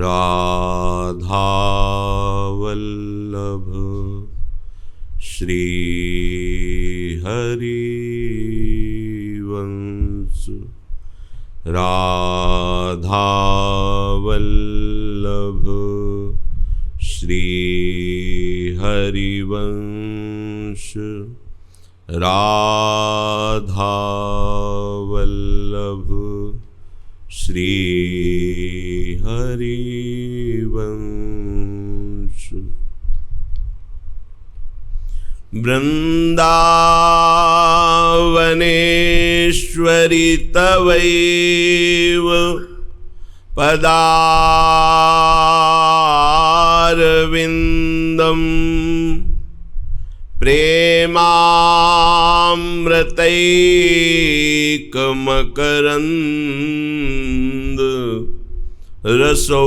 राधा वल्लभ श्री हरिवंश राधा वल्लभ श्री हरिवंश राधा वल्लभ श्री हरिवंश। वृन्दावनेश्वरि तवैव पदारविन्दम् प्रेमामृतैकमकरन्द रसौघपूर्णम्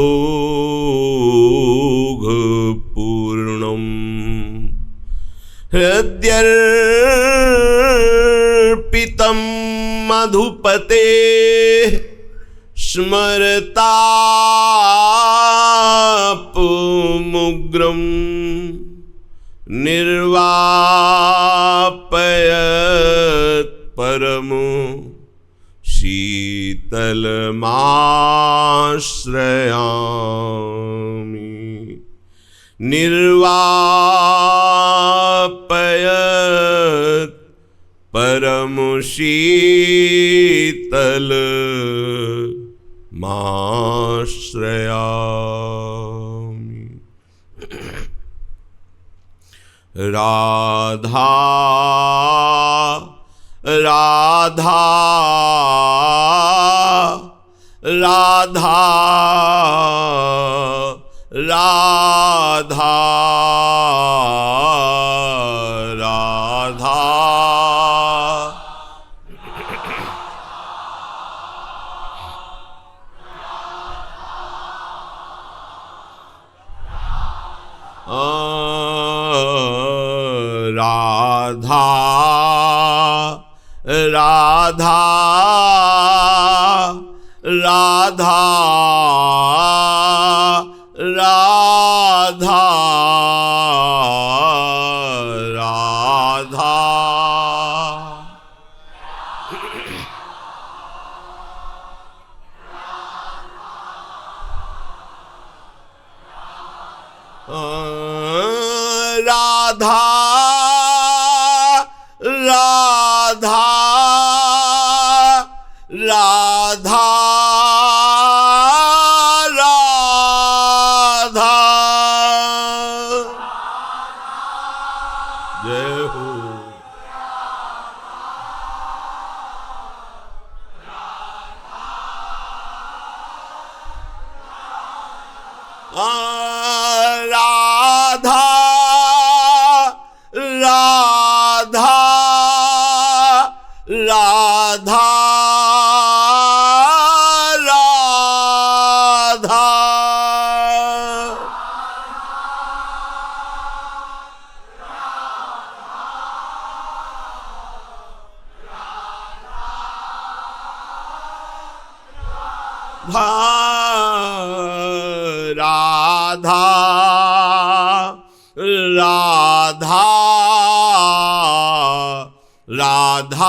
हृद्यर्पितं मधुपते स्मरतापमुग्रं निर्वापयत् परमो शीतलमाश्रयामि निर्वापयत् परमो शीतलमाश्रयामि। राधा राधा राधा राधा राधा राधा राधा राधा राधा राधा राधा राधा राधा राधा जय हो। राधा राधा राधा राधा राधा राधा राधा राधा राधा राधा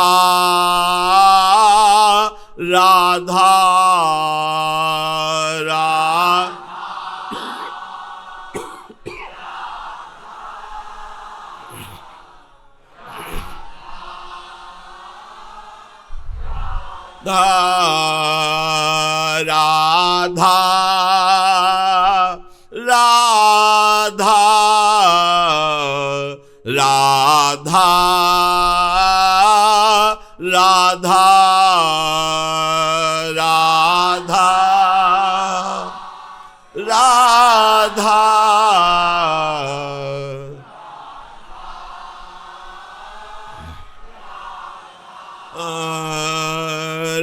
राधा राधा राधा राधा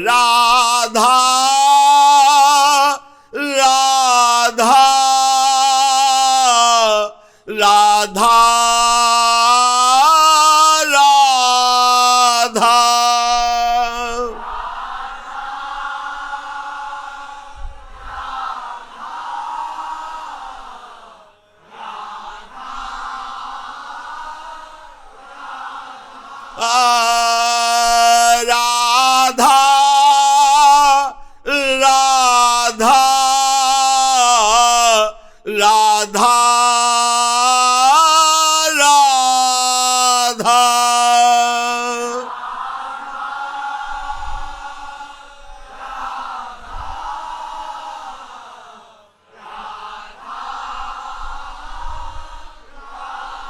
राधा राधा राधा राधा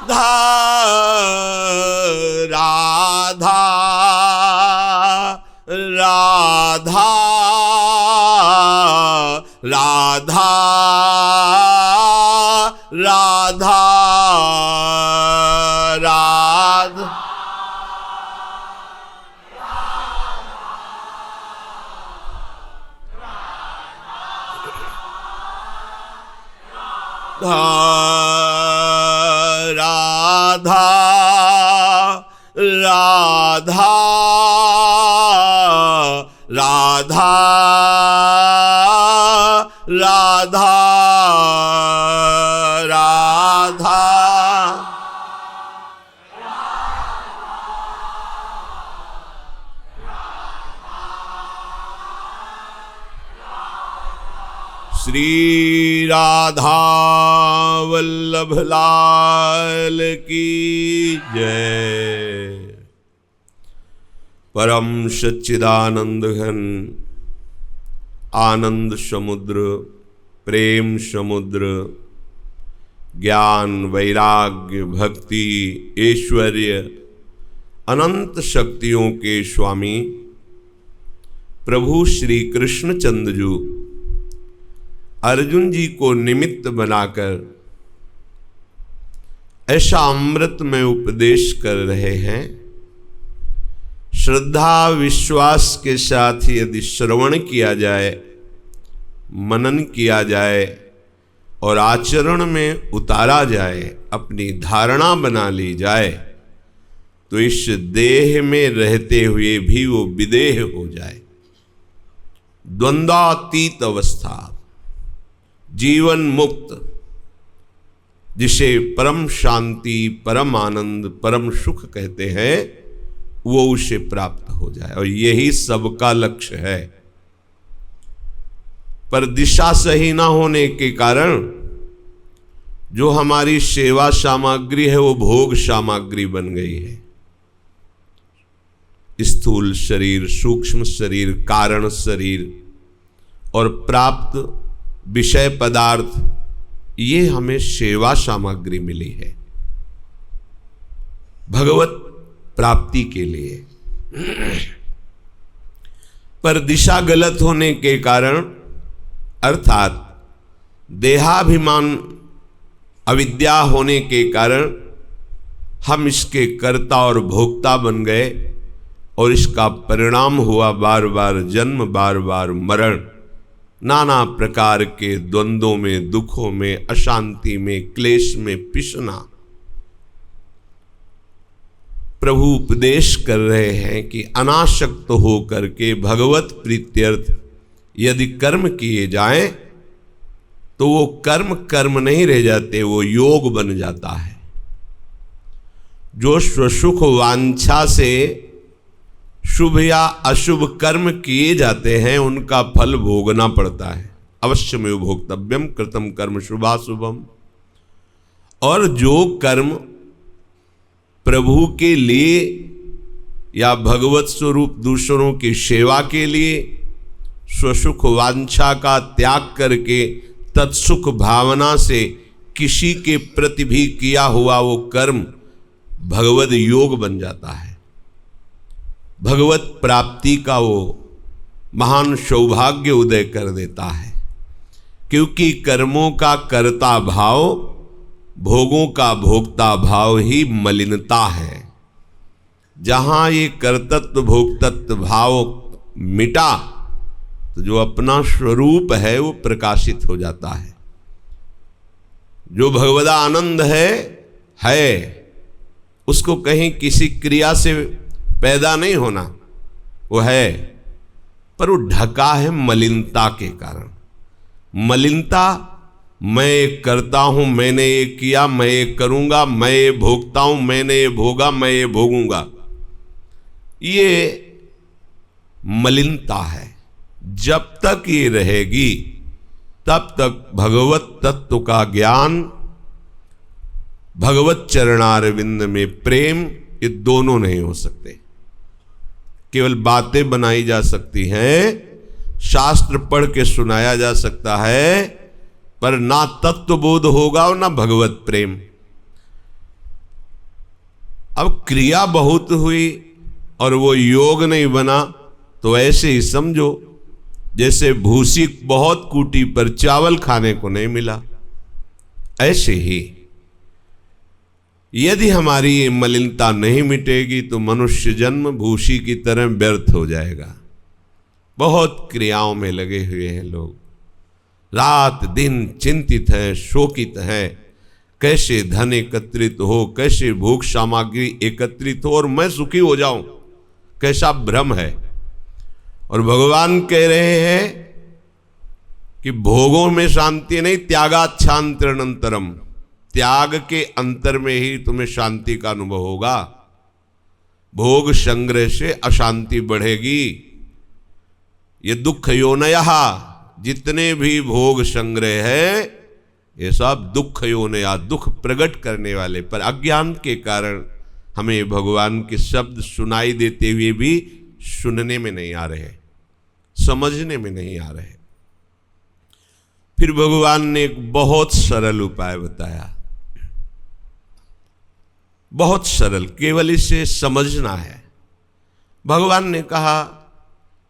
राधा राधा राधा राधा राधा राधा राधा राधा राधा राधा श्री राधा वल्लभ लाल की जय। परम सच्चिदानंद घन आनंद समुद्र, प्रेम समुद्र, ज्ञान वैराग्य भक्ति ऐश्वर्य अनंत शक्तियों के स्वामी प्रभु श्री कृष्णचंद्र जी अर्जुन जी को निमित्त बनाकर ऐसा अमृत में उपदेश कर रहे हैं। श्रद्धा विश्वास के साथ यदि श्रवण किया जाए, मनन किया जाए और आचरण में उतारा जाए, अपनी धारणा बना ली जाए, तो इस देह में रहते हुए भी वो विदेह हो जाए। द्वंद्वातीत अवस्था, जीवन मुक्त, जिसे परम शांति, परम आनंद, परम सुख कहते हैं, वो उसे प्राप्त हो जाए। और यही सबका लक्ष्य है। पर दिशा सही ना होने के कारण जो हमारी सेवा सामग्री है वो भोग सामग्री बन गई है। स्थूल शरीर, सूक्ष्म शरीर, कारण शरीर और प्राप्त विषय पदार्थ, ये हमें सेवा सामग्री मिली है भगवत प्राप्ति के लिए। पर दिशा गलत होने के कारण, अर्थात देहाभिमान अविद्या होने के कारण हम इसके कर्ता और भोक्ता बन गए और इसका परिणाम हुआ बार बार जन्म, बार बार मरण, नाना प्रकार के द्वंद्वों में, दुखों में, अशांति में, क्लेश में पिसना। प्रभु उपदेश कर रहे हैं कि अनासक्त हो करके भगवत प्रीत्यर्थ यदि कर्म किए जाएं तो वो कर्म कर्म नहीं रह जाते, वो योग बन जाता है। जो स्वसुख वांछा से शुभ या अशुभ कर्म किए जाते हैं उनका फल भोगना पड़ता है। अवश्यमेव भोक्तव्यम कृतम कर्म शुभाशुभम। और जो कर्म प्रभु के लिए या भगवत स्वरूप दूसरों की सेवा के लिए स्वसुख वांछा का त्याग करके तत्सुख भावना से किसी के प्रति भी किया हुआ वो कर्म भगवत योग बन जाता है। भगवत प्राप्ति का वो महान सौभाग्य उदय कर देता है। क्योंकि कर्मों का कर्ता भाव, भोगों का भोक्ता भाव ही मलिनता है। जहाँ ये कर्तत्व भोक्तत्व भाव मिटा तो जो अपना स्वरूप है वो प्रकाशित हो जाता है। जो भगवदा आनंद है उसको कहीं किसी क्रिया से पैदा नहीं होना, वो है, पर वो ढका है मलिनता के कारण। मलिनता, मैं ये करता हूं, मैंने ये किया, मैं ये करूंगा, मैं ये भोगता हूं, मैंने ये भोगा, मैं ये भोगूंगा, ये मलिनता है। जब तक ये रहेगी तब तक भगवत तत्व का ज्ञान, भगवत चरणारविंद में प्रेम, ये दोनों नहीं हो सकते। केवल बातें बनाई जा सकती हैं, शास्त्र पढ़ के सुनाया जा सकता है, पर ना तत्वबोध होगा और ना भगवत प्रेम। अब क्रिया बहुत हुई और वो योग नहीं बना, तो ऐसे ही समझो जैसे भूसी बहुत कूटी पर चावल खाने को नहीं मिला। ऐसे ही यदि हमारी ये मलिनता नहीं मिटेगी तो मनुष्य जन्म भूसी की तरह व्यर्थ हो जाएगा। बहुत क्रियाओं में लगे हुए हैं लोग, रात दिन चिंतित हैं, शोकित हैं, कैसे धन एकत्रित हो, कैसे भोग सामग्री एकत्रित हो और मैं सुखी हो जाऊं, कैसा भ्रम है। और भगवान कह रहे हैं कि भोगों में शांति नहीं, त्यागाच्छांतरनंतरम, त्याग के अंतर में ही तुम्हें शांति का अनुभव होगा। भोग संग्रह से अशांति बढ़ेगी। ये दुख योनयः, जितने भी भोग संग्रह है ये सब दुख योनया, दुख प्रकट करने वाले, पर अज्ञान के कारण हमें भगवान के शब्द सुनाई देते हुए भी सुनने में नहीं आ रहे, समझने में नहीं आ रहे। फिर भगवान ने एक बहुत सरल उपाय बताया, बहुत सरल, केवल इसे समझना है। भगवान ने कहा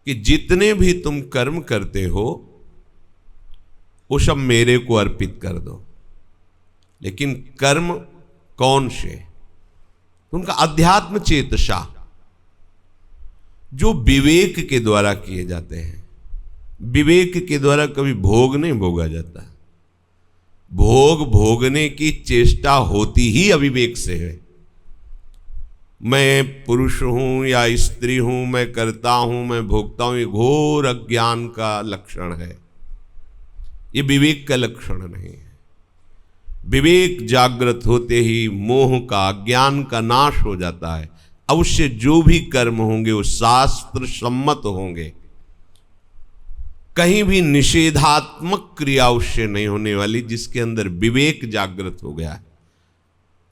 कि जितने भी तुम कर्म करते हो वो सब मेरे को अर्पित कर दो। लेकिन कर्म कौन से? उनका अध्यात्म चेतसा, जो विवेक के द्वारा किए जाते हैं। विवेक के द्वारा कभी भोग नहीं भोगा जाता। भोग भोगने की चेष्टा होती ही अविवेक से है। मैं पुरुष हूं या स्त्री हूं, मैं करता हूं, मैं भोगता हूं, ये घोर अज्ञान का लक्षण है। ये विवेक का लक्षण नहीं है। विवेक जागृत होते ही मोह का, ज्ञान का नाश हो जाता है। अब उससे जो भी कर्म होंगे वो शास्त्र सम्मत होंगे। कहीं भी निषेधात्मक क्रिया उससे नहीं होने वाली, जिसके अंदर विवेक जागृत हो गया है।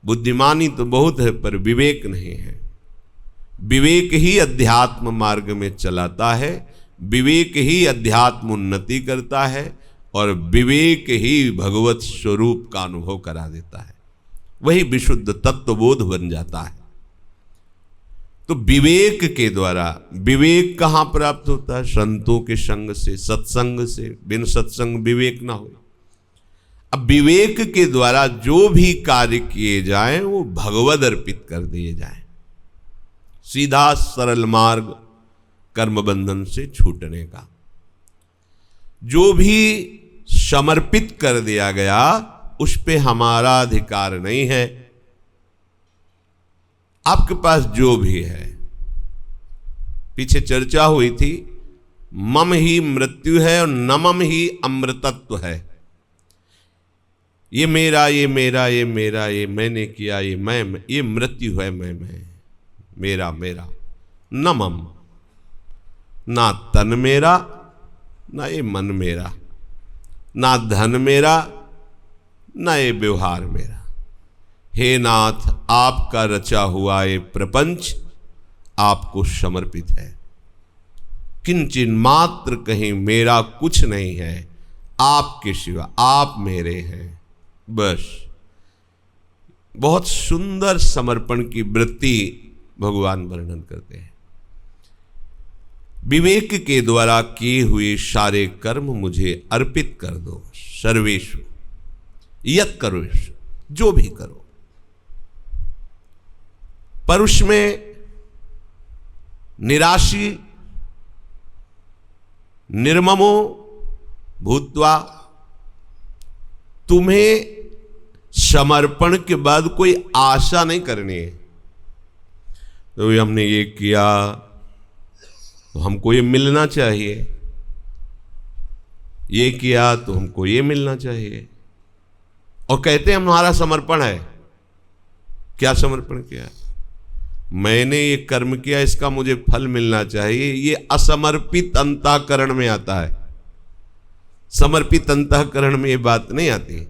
बुद्धिमानी तो बहुत है पर विवेक नहीं है। विवेक ही अध्यात्म मार्ग में चलाता है, विवेक ही अध्यात्म उन्नति करता है और विवेक ही भगवत स्वरूप का अनुभव करा देता है। वही विशुद्ध तत्वबोध बन जाता है। तो विवेक के द्वारा, विवेक कहाँ प्राप्त होता है? संतों के संग से, सत्संग से। बिन सत्संग विवेक ना हो। अब विवेक के द्वारा जो भी कार्य किए जाएं वो भगवद अर्पित कर दिए जाएं। सीधा सरल मार्ग कर्म बंधन से छूटने का। जो भी समर्पित कर दिया गया उस पे हमारा अधिकार नहीं है। आपके पास जो भी है, पीछे चर्चा हुई थी, मम ही मृत्यु है और नमम ही अमृतत्व है। ये मेरा, ये मेरा, ये मेरा, ये मैंने किया, ये मैं, ये मृत्यु है। मैं मेरा मेरा। नमम, ना तन मेरा, ना ये मन मेरा, ना धन मेरा, ना ये व्यवहार मेरा। हे नाथ, आपका रचा हुआ ये प्रपंच आपको समर्पित है। किंचिन मात्र कहीं मेरा कुछ नहीं है, आपके सिवा आप मेरे हैं। बस। बहुत सुंदर समर्पण की वृत्ति भगवान वर्णन करते हैं। विवेक के द्वारा किए हुए सारे कर्म मुझे अर्पित कर दो। सर्वेषु यत् करोषु, जो भी करो। पर उसमें निराशी निर्ममो भूत्वा, तुम्हें समर्पण के बाद कोई आशा नहीं करनी है। तो हमने ये किया तो हमको ये मिलना चाहिए, ये किया तो हमको ये मिलना चाहिए। और कहते हैं हमारा समर्पण है। क्या समर्पण किया? मैंने ये कर्म किया, इसका मुझे फल मिलना चाहिए। ये असमर्पित अंतःकरण में आता है। समर्पित अंतःकरण में ये बात नहीं आती।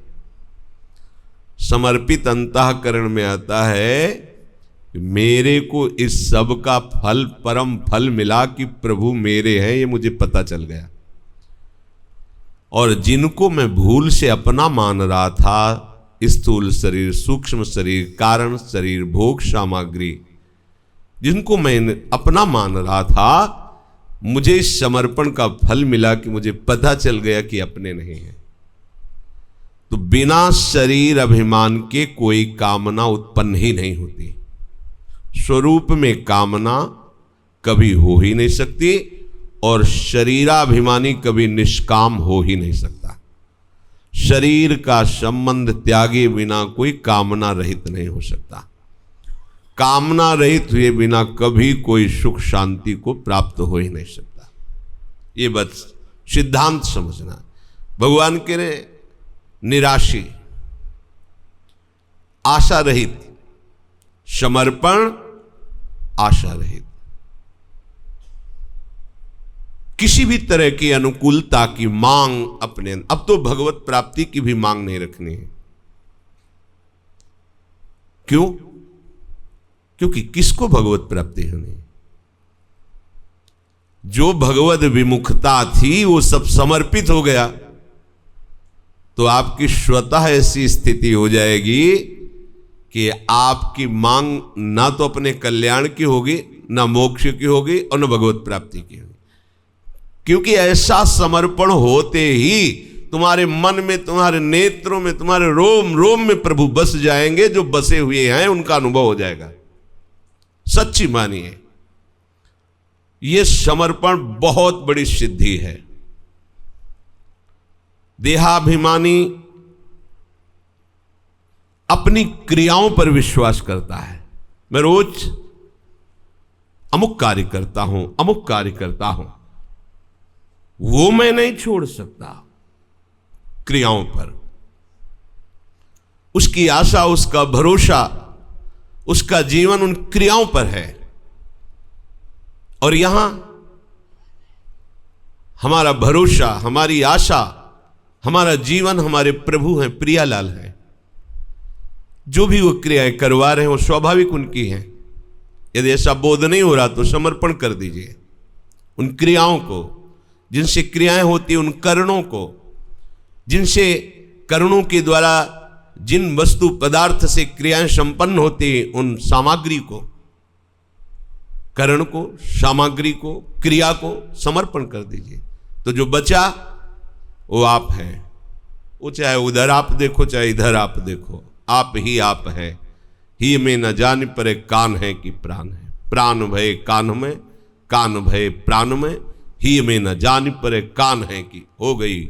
समर्पित अंतःकरण में आता है मेरे को इस सब का फल, परम फल मिला कि प्रभु मेरे हैं, ये मुझे पता चल गया। और जिनको मैं भूल से अपना मान रहा था, स्थूल शरीर, सूक्ष्म शरीर, कारण शरीर, भोग सामग्री, जिनको मैंने अपना मान रहा था, मुझे इस समर्पण का फल मिला कि मुझे पता चल गया कि अपने नहीं है। तो बिना शरीर अभिमान के कोई कामना उत्पन्न ही नहीं होती। स्वरूप में कामना कभी हो ही नहीं सकती और शरीराभिमानी कभी निष्काम हो ही नहीं सकता। शरीर का संबंध त्यागे बिना कोई कामना रहित नहीं हो सकता। कामना रहित हुए बिना कभी कोई सुख शांति को प्राप्त हो ही नहीं सकता। ये बस सिद्धांत समझना। भगवान के निराशी, आशा रहित, समर्पण, आशा रहित, किसी भी तरह की अनुकूलता की मांग अपने, अब तो भगवत प्राप्ति की भी मांग नहीं रखनी है। क्यों? क्योंकि किसको भगवत प्राप्ति होनी? जो भगवत विमुखता थी वो सब समर्पित हो गया, तो आपकी स्वतः ऐसी स्थिति हो जाएगी कि आपकी मांग ना तो अपने कल्याण की होगी, ना मोक्ष की होगी और न भगवत प्राप्ति की होगी। क्योंकि ऐसा समर्पण होते ही तुम्हारे मन में, तुम्हारे नेत्रों में, तुम्हारे रोम रोम में प्रभु बस जाएंगे। जो बसे हुए हैं उनका अनुभव हो जाएगा। सच्ची मानिए, यह समर्पण बहुत बड़ी सिद्धि है। देहाभिमानी अपनी क्रियाओं पर विश्वास करता है। मैं रोज अमुक कार्य करता हूं, अमुक कार्य करता हूं, वो मैं नहीं छोड़ सकता। क्रियाओं पर उसकी आशा, उसका भरोसा, उसका जीवन उन क्रियाओं पर है। और यहां हमारा भरोसा, हमारी आशा, हमारा जीवन हमारे प्रभु हैं, प्रियालाल हैं। जो भी वो क्रियाएं करवा रहे हैं वो स्वाभाविक उनकी हैं। यदि ऐसा बोध नहीं हो रहा तो समर्पण कर दीजिए उन क्रियाओं को, जिनसे क्रियाएं होती, उन करणों को, जिनसे करणों के द्वारा जिन वस्तु पदार्थ से क्रियाएं संपन्न होती, उन सामग्री को, करण को, सामग्री को, क्रिया को समर्पण कर दीजिए। तो जो बचा वो आप हैं। वो चाहे उधर आप देखो, चाहे इधर आप देखो, आप ही आप हैं। ही में न जान परे कान है कि प्राण है। प्राण भय कान में, कान भय प्राण में, ही में न जान परे कान है कि हो गई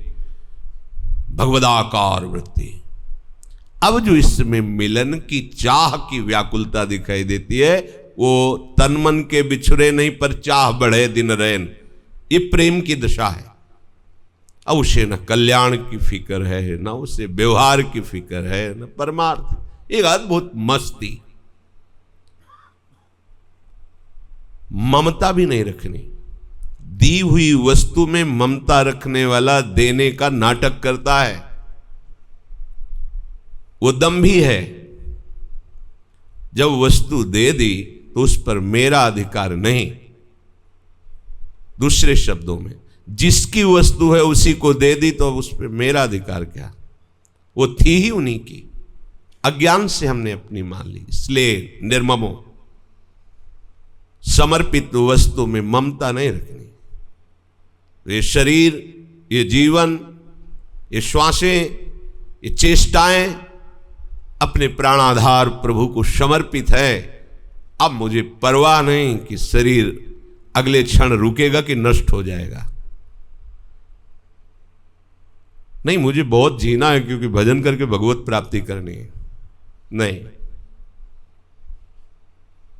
भगवदाकार वृत्ति। अब जो इसमें मिलन की चाह की व्याकुलता दिखाई देती है, वो तन मन के बिछुरे नहीं पर चाह बढ़े दिन रैन, ये प्रेम की दशा है। अब उसे न कल्याण की फिक्र है, न उसे व्यवहार की फिक्र है, न परमार्थ। एक अद्भुत मस्ती, ममता भी नहीं रखनी। दी हुई वस्तु में ममता रखने वाला देने का नाटक करता है, वो दंभी है। जब वस्तु दे दी तो उस पर मेरा अधिकार नहीं। दूसरे शब्दों में, जिसकी वस्तु है उसी को दे दी तो उस पर मेरा अधिकार क्या? वो थी ही उन्हीं की, अज्ञान से हमने अपनी मान ली। इसलिए निर्ममो, समर्पित वस्तु में ममता नहीं रखनी। ये शरीर, ये जीवन, ये श्वासें, ये चेष्टाएं अपने प्राणाधार प्रभु को समर्पित है। अब मुझे परवाह नहीं कि शरीर अगले क्षण रुकेगा कि नष्ट हो जाएगा। नहीं, मुझे बहुत जीना है क्योंकि भजन करके भगवत प्राप्ति करनी है। नहीं,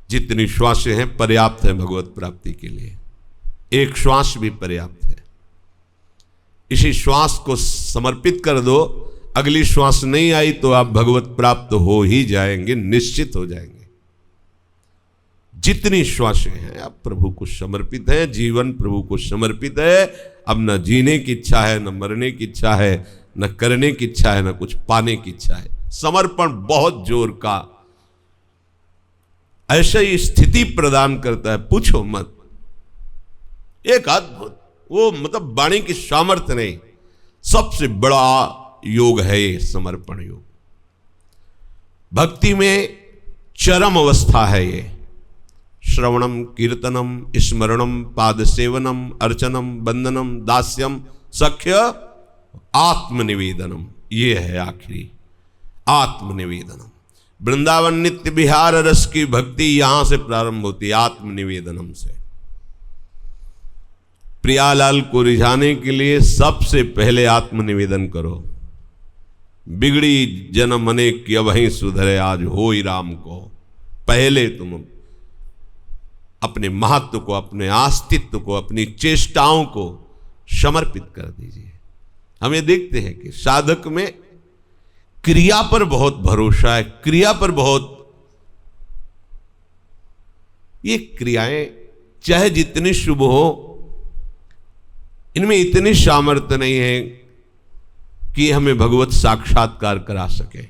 जितनी श्वासें हैं पर्याप्त है भगवत प्राप्ति के लिए। एक श्वास भी पर्याप्त है। इसी श्वास को समर्पित कर दो, अगली श्वास नहीं आई तो आप भगवत प्राप्त हो ही जाएंगे, निश्चित हो जाएंगे। जितनी श्वासें हैं आप प्रभु को समर्पित है, जीवन प्रभु को समर्पित है। अब न जीने की इच्छा है, न मरने की इच्छा है, न करने की इच्छा है, न कुछ पाने की इच्छा है। समर्पण बहुत जोर का ऐसा ही स्थिति प्रदान करता है, पूछो मत। एक अद्भुत, वो मतलब वाणी की सामर्थ्य नहीं, सबसे बड़ा योग है ये समर्पण योग। भक्ति में चरम अवस्था है ये। श्रवणम, कीर्तनम, स्मरणम, पाद सेवनम, अर्चनम, वंदनम, दास्यम, सख्य, आत्मनिवेदनम, ये है आखिरी आत्मनिवेदनम। वृंदावन नित्य विहार रस की भक्ति यहां से प्रारंभ होती है, आत्मनिवेदनम से। प्रियालाल को रिझाने के लिए सबसे पहले आत्मनिवेदन करो। बिगड़ी जन्म अनेक की अबहीं सुधरे आज होई राम को। पहले तुम अपने महत्व को, अपने अस्तित्व को, अपनी चेष्टाओं को समर्पित कर दीजिए। हम ये देखते हैं कि साधक में क्रिया पर बहुत भरोसा है, क्रिया पर बहुत, ये क्रियाएं चाहे जितनी शुभ हो, इनमें इतनी सामर्थ्य नहीं है कि हमें भगवत साक्षात्कार करा सके।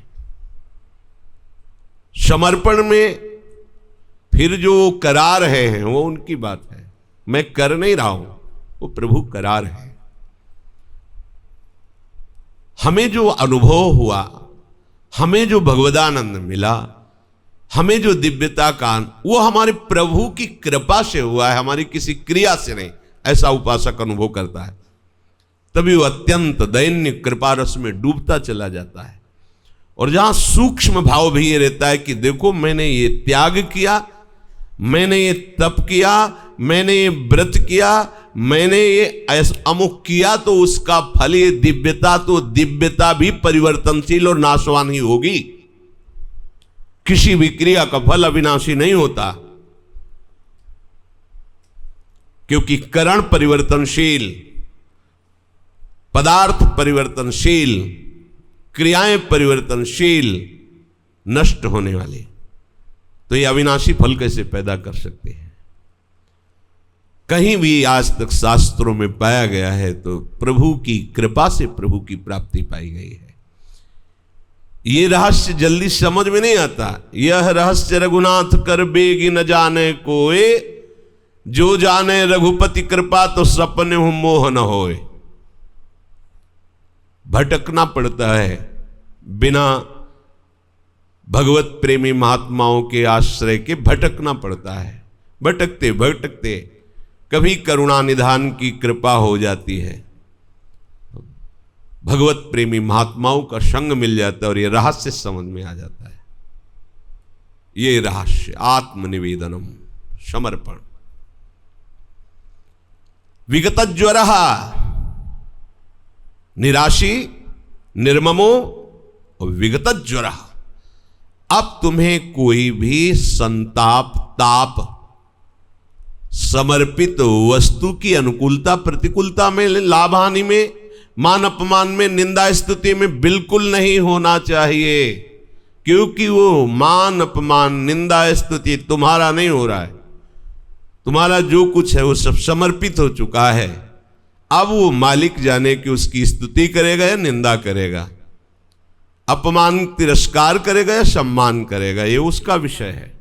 समर्पण में फिर जो करा रहे हैं वो उनकी बात है, मैं कर नहीं रहा हूं, वो प्रभु करा रहे हैं। हमें जो अनुभव हुआ, हमें जो भगवदानंद मिला, हमें जो दिव्यता का, वो हमारे प्रभु की कृपा से हुआ है, हमारी किसी क्रिया से नहीं। ऐसा उपासक अनुभव करता है, तभी वो अत्यंत दैन्य कृपा रस में डूबता चला जाता है। और जहां सूक्ष्म भाव भी ये रहता है कि देखो मैंने ये त्याग किया, मैंने ये तप किया, मैंने ये व्रत किया, मैंने ये अमुक किया, तो उसका फल ये दिव्यता, तो दिव्यता भी परिवर्तनशील और नाशवान ही होगी। किसी भी क्रिया का फल अविनाशी नहीं होता, क्योंकि करण परिवर्तनशील, पदार्थ परिवर्तनशील, क्रियाएं परिवर्तनशील, नष्ट होने वाली, तो ये अविनाशी फल कैसे पैदा कर सकते हैं? कहीं भी आज तक शास्त्रों में पाया गया है तो प्रभु की कृपा से प्रभु की प्राप्ति पाई गई है। ये रहस्य जल्दी समझ में नहीं आता। यह रहस्य रघुनाथ कर बेगी न जाने कोए, जो जाने रघुपति कृपा तो सपने हूं मोह न होए। भटकना पड़ता है, बिना भगवत प्रेमी महात्माओं के आश्रय के भटकना पड़ता है। भटकते भटकते कभी करुणा निधान की कृपा हो जाती है, भगवत प्रेमी महात्माओं का संग मिल जाता है और ये रहस्य समझ में आ जाता है। ये रहस्य आत्मनिवेदनम, समर्पण। विगत ज्वर, निराशी, निर्ममो और विगत ज्वर। अब तुम्हें कोई भी संताप, ताप, समर्पित वस्तु की अनुकूलता प्रतिकूलता में, लाभ हानि में, मान अपमान में, निंदा स्तुति में बिल्कुल नहीं होना चाहिए, क्योंकि वो मान अपमान, निंदा स्तुति तुम्हारा नहीं हो रहा है। तुम्हारा जो कुछ है वो सब समर्पित हो चुका है। अब वो मालिक जाने कि उसकी स्तुति करेगा या निंदा करेगा, अपमान तिरस्कार करेगा या सम्मान करेगा, ये उसका विषय है।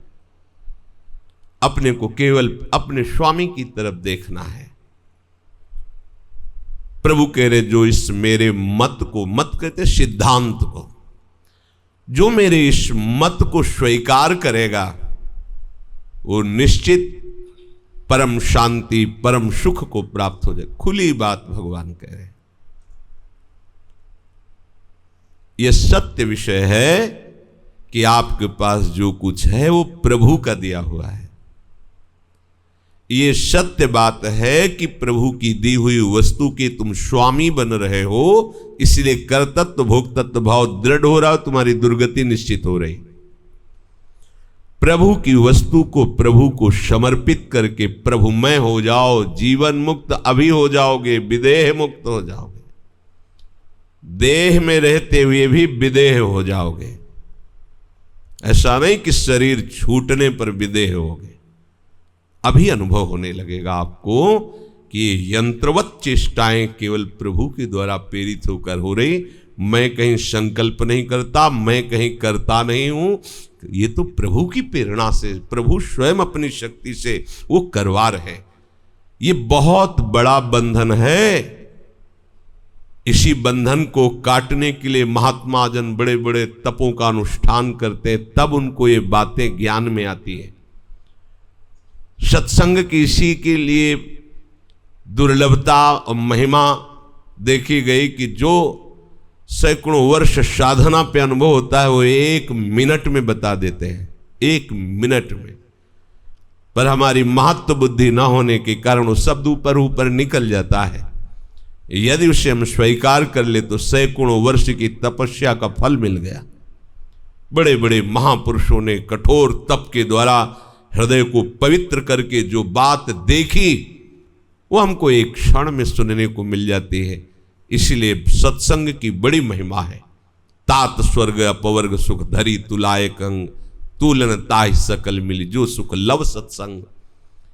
अपने को केवल अपने स्वामी की तरफ देखना है। प्रभु कह रहे जो इस मेरे मत को, मत कहते सिद्धांत को, जो मेरे इस मत को स्वीकार करेगा वो निश्चित परम शांति, परम सुख को प्राप्त हो जाए। खुली बात भगवान कह रहे। यह सत्य विषय है कि आपके पास जो कुछ है वो प्रभु का दिया हुआ है। ये सत्य बात है कि प्रभु की दी हुई वस्तु के तुम स्वामी बन रहे हो, इसलिए कर्तृत्व भोक्तत्व भाव दृढ़ हो रहा, तुम्हारी दुर्गति निश्चित हो रही। प्रभु की वस्तु को प्रभु को समर्पित करके प्रभुमय हो जाओ, जीवन मुक्त अभी हो जाओगे, विदेह मुक्त हो जाओगे, देह में रहते हुए भी विदेह हो जाओगे। ऐसा नहीं कि शरीर छूटने पर विदेह होगे। अभी अनुभव होने लगेगा आपको कि ये यंत्रवत चेष्टाएं केवल प्रभु के द्वारा प्रेरित होकर हो रही। मैं कहीं संकल्प नहीं करता, मैं कहीं करता नहीं हूं, ये तो प्रभु की प्रेरणा से, प्रभु स्वयं अपनी शक्ति से वो करवा रहे। ये बहुत बड़ा बंधन है। इसी बंधन को काटने के लिए महात्मा जन बड़े बड़े तपों का अनुष्ठान करते, तब उनको ये बातें ज्ञान में आती है। सत्संग की इसी के लिए दुर्लभता और महिमा देखी गई कि जो सैकड़ों वर्ष साधना पे अनुभव होता है वो 1 मिनट में बता देते हैं, 1 मिनट में। पर हमारी महत्व बुद्धि न होने के कारण वो शब्द ऊपर ऊपर निकल जाता है। यदि उसे हम स्वीकार कर ले तो सैकड़ों वर्ष की तपस्या का फल मिल गया। बड़े बड़े महापुरुषों ने कठोर तप के द्वारा हृदय को पवित्र करके जो बात देखी वो हमको एक क्षण में सुनने को मिल जाती है। इसलिए सत्संग की बड़ी महिमा है। तात स्वर्ग अपवर्ग सुख धरी तुलाए कंग, तुलन ताहि सकल मिली जो सुख लव सत्संग।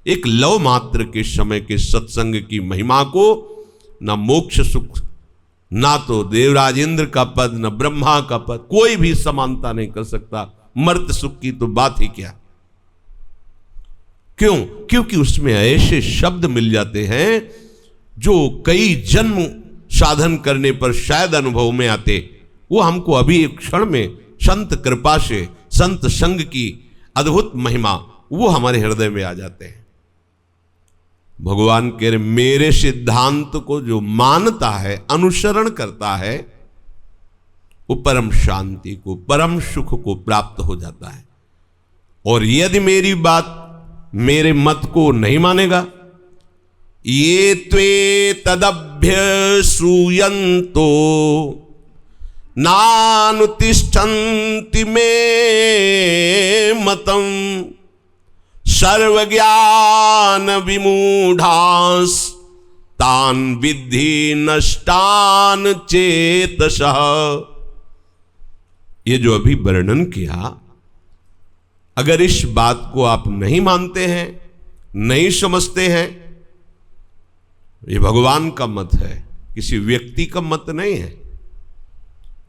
एक लव मात्र के समय के सत्संग की महिमा को न मोक्ष सुख, ना तो देवराज इंद्र का पद, न ब्रह्मा का पद, कोई भी समानता नहीं कर सकता। मर्त सुख की तो बात ही क्या। क्यों? क्योंकि उसमें ऐसे शब्द मिल जाते हैं जो कई जन्म साधन करने पर शायद अनुभव में आते। वो हमको अभी एक क्षण में संत कृपा से, संत संग की अद्भुत महिमा वो हमारे हृदय में आ जाते हैं। भगवान कह रहे मेरे सिद्धांत को जो मानता है, अनुसरण करता है, वो परम शांति को, परम सुख को प्राप्त हो जाता है। और यदि मेरी बात, मेरे मत को नहीं मानेगा, ये त्वे तदभ्य श्रूयन्तो नानुतिष्ठन्ति मे मतम सर्वज्ञान विमूढ़ांस तान विद्धि नष्टान चेतसः। ये जो अभी वर्णन किया, अगर इस बात को आप नहीं मानते हैं, नहीं समझते हैं, ये भगवान का मत है, किसी व्यक्ति का मत नहीं है।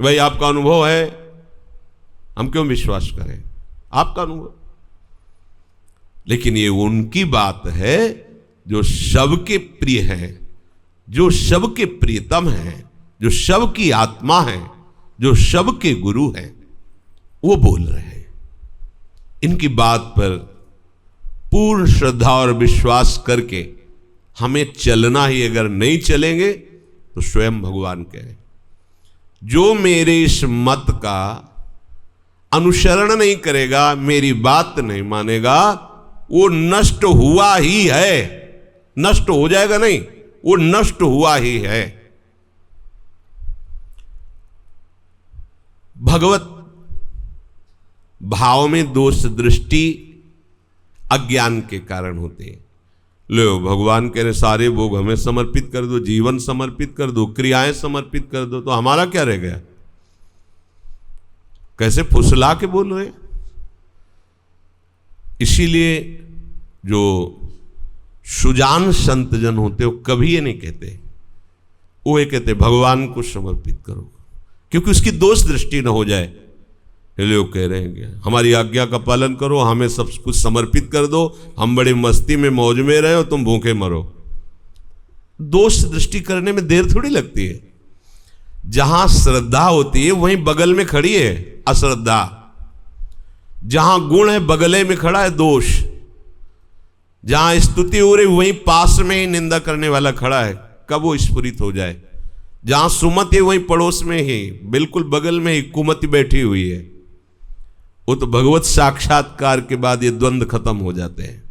भाई आपका अनुभव है, हम क्यों विश्वास करें? आपका अनुभव। लेकिन ये उनकी बात है जो सबके प्रिय है, जो सबके प्रियतम है, जो सबकी आत्मा है, जो सबके गुरु है, वो बोल रहे हैं। इनकी बात पर पूर्ण श्रद्धा और विश्वास करके हमें चलना ही, अगर नहीं चलेंगे तो स्वयं भगवान कहे जो मेरे इस मत का अनुसरण नहीं करेगा, मेरी बात नहीं मानेगा, वो नष्ट हुआ ही है। नष्ट हो जाएगा नहीं, वो नष्ट हुआ ही है। भगवत भाव में दोष दृष्टि अज्ञान के कारण होते हैं। लो भगवान कह रहे सारे भोग हमें समर्पित कर दो, जीवन समर्पित कर दो, क्रियाएं समर्पित कर दो, तो हमारा क्या रह गया? कैसे फुसला के बोल रहे। इसीलिए जो सुजान संत जन होते वो कभी ये नहीं कहते, वो ये कहते भगवान को समर्पित करो, क्योंकि उसकी दोष दृष्टि न हो जाए। लोग कह रहे हैं हमारी आज्ञा का पालन करो, हमें सब कुछ समर्पित कर दो, हम बड़ी मस्ती में मौज में रहे हो, तुम भूखे मरो। दोष दृष्टि करने में देर थोड़ी लगती है। जहां श्रद्धा होती है वहीं बगल में खड़ी है अश्रद्धा, जहां गुण है बगले में खड़ा है दोष, जहां स्तुति हो रही वहीं पास में ही निंदा करने वाला खड़ा है। कब वो स्फुरित हो जाए? जहां सुमति है वहीं पड़ोस में ही, बिल्कुल बगल में ही कुमति बैठी हुई है। वो तो भगवत साक्षात्कार के बाद ये द्वंद्व खत्म हो जाते हैं।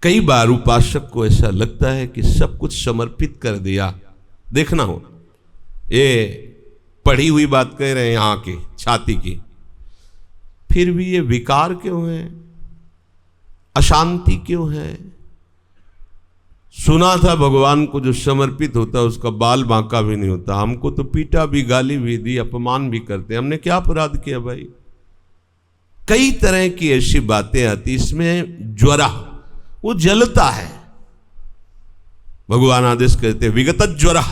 कई बार उपासक को ऐसा लगता है कि सब कुछ समर्पित कर दिया। देखना हो, ये पढ़ी हुई बात कह रहे हैं यहां की छाती की, फिर भी ये विकार क्यों है, अशांति क्यों है? सुना था भगवान को जो समर्पित होता है उसका बाल बांका भी नहीं होता। हमको तो पीटा भी, गाली भी दी, अपमान भी करते। हमने क्या अपराध किया भाई? कई तरह की ऐसी बातें आती। इसमें ज्वरा, वो जलता है। भगवान आदेश कहते हैं विगत ज्वरा,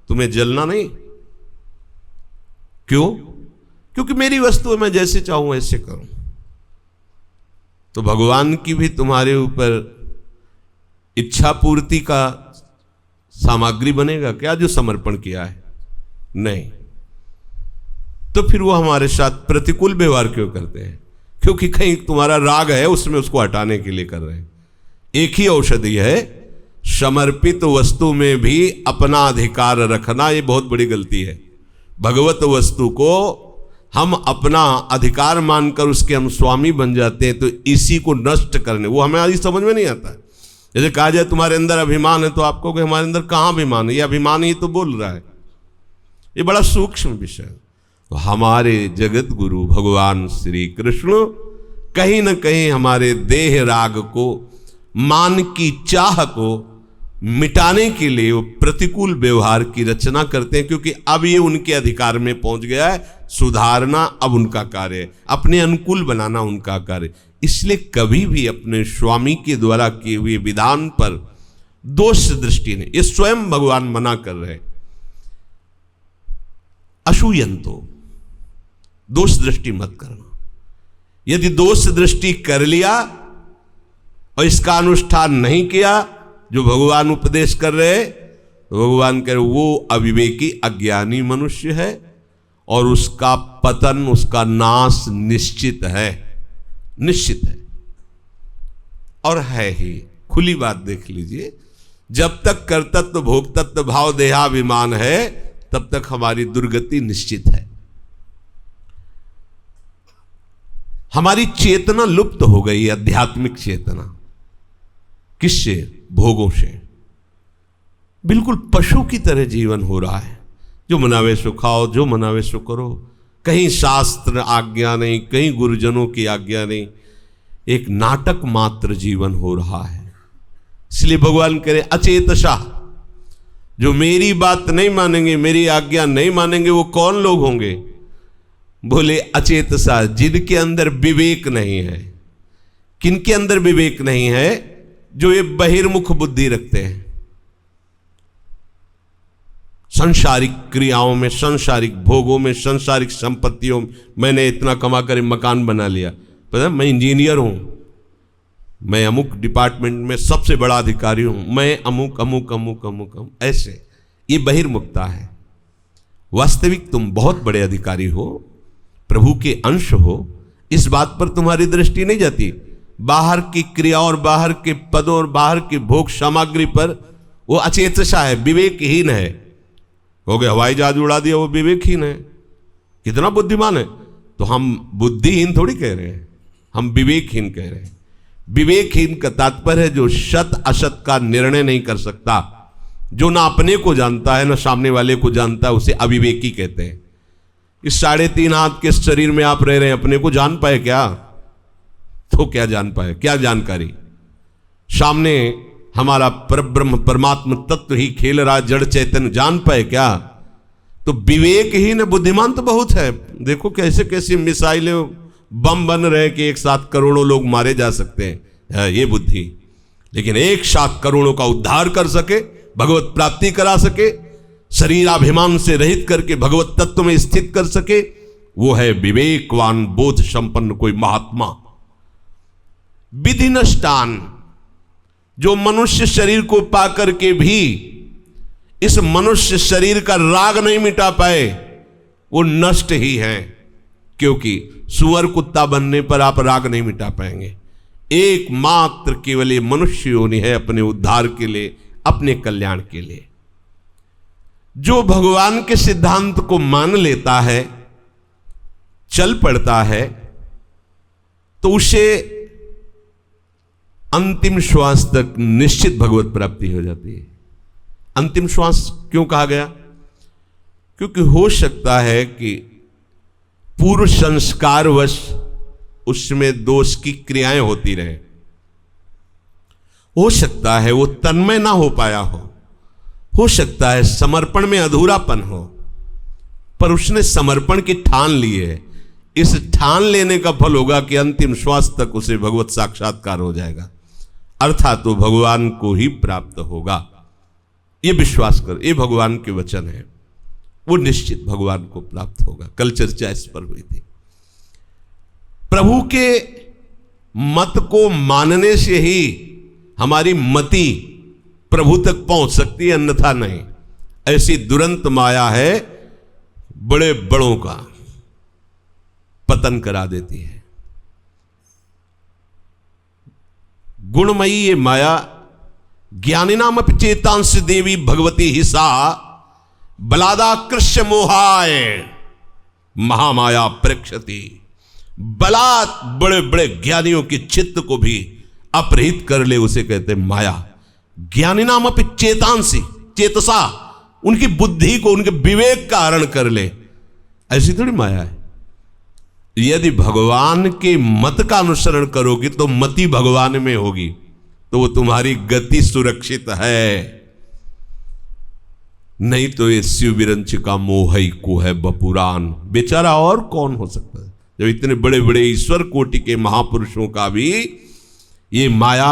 तुम्हें जलना नहीं। क्यों? क्योंकि मेरी वस्तु मैं जैसे चाहूं ऐसे करूं। तो भगवान की भी तुम्हारे ऊपर इच्छा पूर्ति का सामग्री बनेगा क्या जो समर्पण किया है? नहीं। तो फिर वो हमारे साथ प्रतिकूल व्यवहार क्यों करते हैं? क्योंकि कहीं तुम्हारा राग है उसमें, उसको हटाने के लिए कर रहे हैं। एक ही औषधि है, समर्पित वस्तु में भी अपना अधिकार रखना। ये बहुत बड़ी गलती है। भगवत वस्तु को हम अपना अधिकार मानकर उसके हम स्वामी बन जाते हैं, तो इसी को नष्ट करने, वो हमें आज समझ में नहीं आता। जैसे कहा जाए तुम्हारे अंदर अभिमान है, तो आपको कि हमारे अंदर कहाँ अभिमान है? ये अभिमान ही तो बोल रहा है। ये बड़ा सूक्ष्म विषय है। तो हमारे जगत गुरु भगवान श्री कृष्ण कहीं न कहीं हमारे देह राग को, मान की चाह को मिटाने के लिए वो प्रतिकूल व्यवहार की रचना करते हैं, क्योंकि अब ये उनके अधिकार में पहुंच गया है। सुधारना अब उनका कार्य है, अपने अनुकूल बनाना उनका कार्य। इसलिए कभी भी अपने स्वामी के द्वारा किए हुए विधान पर दोष दृष्टि नहीं, ये स्वयं भगवान मना कर रहे हैं। असूयंतो, दोष दृष्टि मत करना। यदि दोष दृष्टि कर लिया और इसका अनुष्ठान नहीं किया जो भगवान उपदेश कर रहे, तो भगवान कह रहे वो अविवेकी अज्ञानी मनुष्य है और उसका पतन, उसका नाश निश्चित है, निश्चित है। और है ही, खुली बात देख लीजिए, जब तक कर्तृत्व भोक्तत्व भाव देहाभिमान है तब तक हमारी दुर्गति निश्चित है। हमारी चेतना लुप्त हो गई, आध्यात्मिक चेतना। किससे? भोगों से। बिल्कुल पशु की तरह जीवन हो रहा है। जो मनावे सो खाओ, जो मनावे सो करो, कहीं शास्त्र आज्ञा नहीं, कहीं गुरुजनों की आज्ञा नहीं, एक नाटक मात्र जीवन हो रहा है। इसलिए भगवान कह रहे अचेतसा, जो मेरी बात नहीं मानेंगे, मेरी आज्ञा नहीं मानेंगे, वो कौन लोग होंगे? बोले अचेतसा, जिनके अंदर विवेक नहीं है। किनके अंदर विवेक नहीं है? जो ये बहिर्मुख बुद्धि रखते हैं, सांसारिक क्रियाओं में, सांसारिक भोगों में, सांसारिक संपत्तियों में। मैंने इतना कमा कर मकान बना लिया, पता है मैं इंजीनियर हूं, मैं अमुक डिपार्टमेंट में सबसे बड़ा अधिकारी हूं, मैं अमुक अमुक अमुक अमुक अमुक, ऐसे। ये बहिर्मुखता है। वास्तविक तुम बहुत बड़े अधिकारी हो, प्रभु के अंश हो, इस बात पर तुम्हारी दृष्टि नहीं जाती। बाहर की क्रिया और बाहर के पदों और बाहर की भोग सामग्री पर वो अचेतसा है, विवेकहीन है। हो गया हवाई जहाज उड़ा दिया, वो विवेकहीन है। कितना बुद्धिमान है? तो हम बुद्धिहीन थोड़ी कह रहे हैं, हम विवेकहीन कह रहे हैं। विवेकहीन का तात्पर्य है जो शत असत का निर्णय नहीं कर सकता, जो ना अपने को जानता है ना सामने वाले को जानता है, उसे अविवेकी कहते हैं। इस 3.5 हाथ के शरीर में आप रह रहे हैं, अपने को जान पाए क्या? तो क्या जान पाए? क्या जानकारी? सामने हमारा परब्रह्म परमात्मा तत्व ही खेल रहा, जड़ चैतन्य, जान पाए क्या? तो विवेक ही न, बुद्धिमान तो बहुत है। देखो कैसे कैसे मिसाइलें बम बन रहे कि एक साथ करोड़ों लोग मारे जा सकते हैं, ये बुद्धि। लेकिन एक साथ करोड़ों का उद्धार कर सके, भगवत प्राप्ति करा सके, शरीराभिमान से रहित करके भगवत तत्व में स्थित कर सके, वो है विवेकवान बोध संपन्न कोई महात्मा। विधि नष्टान, जो मनुष्य शरीर को पाकर के भी इस मनुष्य शरीर का राग नहीं मिटा पाए, वो नष्ट ही है। क्योंकि सुअर कुत्ता बनने पर आप राग नहीं मिटा पाएंगे। एकमात्र केवल ये मनुष्य योनि है अपने उद्धार के लिए, अपने कल्याण के लिए। जो भगवान के सिद्धांत को मान लेता है, चल पड़ता है, तो उसे अंतिम श्वास तक निश्चित भगवत प्राप्ति हो जाती है। अंतिम श्वास क्यों कहा गया? क्योंकि हो सकता है कि पूर्व संस्कारवश उसमें दोष की क्रियाएं होती रहे, हो सकता है वो तन्मय ना हो पाया हो सकता है समर्पण में अधूरापन हो, पर उसने समर्पण की ठान ली है। इस ठान लेने का फल होगा कि अंतिम श्वास तक उसे भगवत साक्षात्कार हो जाएगा, अर्थात तो भगवान को ही प्राप्त होगा। ये विश्वास कर, ये भगवान के वचन है, वो निश्चित भगवान को प्राप्त होगा। कल चर्चा इस पर हुई थी। प्रभु के मत को मानने से ही हमारी मति प्रभु तक पहुंच सकती है, अन्यथा नहीं। ऐसी दुरंत माया है, बड़े बड़ों का पतन करा देती है। गुणमयी ये माया ज्ञानी नाम अपि चेतांश देवी भगवती हिसा बलादाकृष्य मोहाय महामाया प्रेक्षति। बलात् बड़े बड़े ज्ञानियों के चित्त को भी अपहृत कर ले, उसे कहते माया। ज्ञानी नाम अपि चेतांसी, चेतसा, उनकी बुद्धि को, उनके विवेक का हरण कर ले, ऐसी थोड़ी माया है। यदि भगवान के मत का अनुसरण करोगी तो मति भगवान में होगी, तो वो तुम्हारी गति सुरक्षित है। नहीं तो ये शिव विरंच का मोहई को है बपुरान, बेचारा और कौन हो सकता है। जब इतने बड़े बड़े ईश्वर कोटि के महापुरुषों का भी ये माया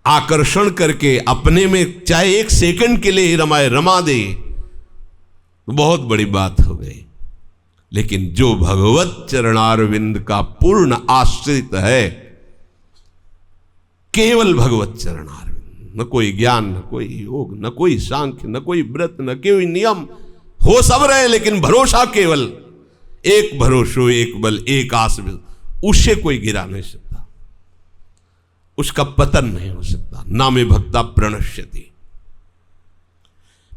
आकर्षण करके अपने में चाहे एक सेकंड के लिए ही रमा दे, तो बहुत बड़ी बात हो गई। लेकिन जो भगवत चरणारविंद का पूर्ण आश्रित है, केवल भगवत चरणारविंद, न कोई ज्ञान, न कोई योग, न कोई सांख्य, न कोई व्रत, न कोई नियम, हो सब रहे लेकिन भरोसा केवल एक भरोसो, एक बल, एक आस, उससे कोई गिरा नहीं सकता, उसका पतन नहीं हो सकता। नामे भक्ता प्रणश्यति।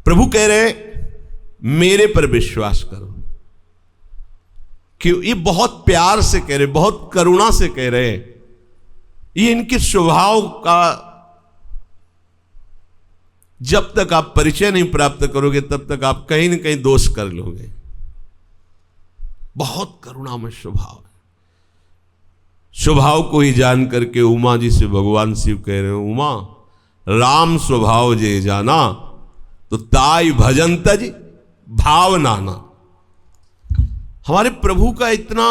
प्रभु कह रहे मेरे पर विश्वास करो, कि ये बहुत प्यार से कह रहे, बहुत करुणा से कह रहे। ये इनके स्वभाव का जब तक आप परिचय नहीं प्राप्त करोगे तब तक आप कहीं न कहीं दोष कर लोगे। बहुत करुणामय स्वभाव है। स्वभाव को ही जान करके उमा जी से भगवान शिव कह रहे हो, उमा राम स्वभाव जे जाना तो ताई भजन तज भाव नाना। हमारे प्रभु का इतना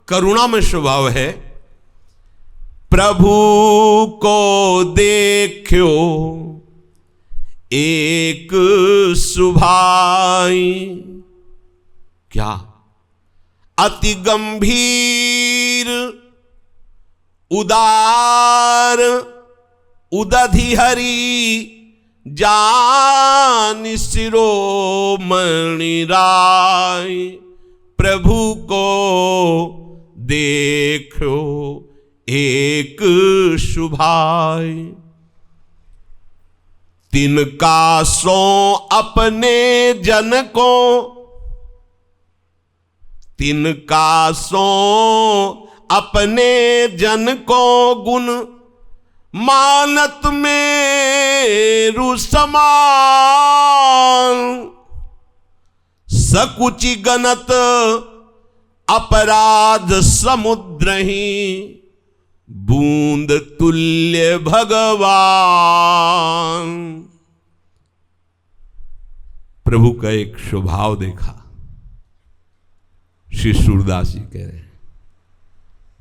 करुणामय स्वभाव है। प्रभु को देखो एक सुभाई, क्या अति गंभीर उदार उदधि हरि जान शिरोमणि राय। प्रभु को देखो एक शुभाय, तिनका सो अपने जन को, तिनका सो अपने जन को गुण मानत मेरु समान। सकुचि गणत अपराध समुद्र ही, बूंद तुल्य भगवान। प्रभु का एक स्वभाव देखा। श्री सूरदास जी कह रहे हैं,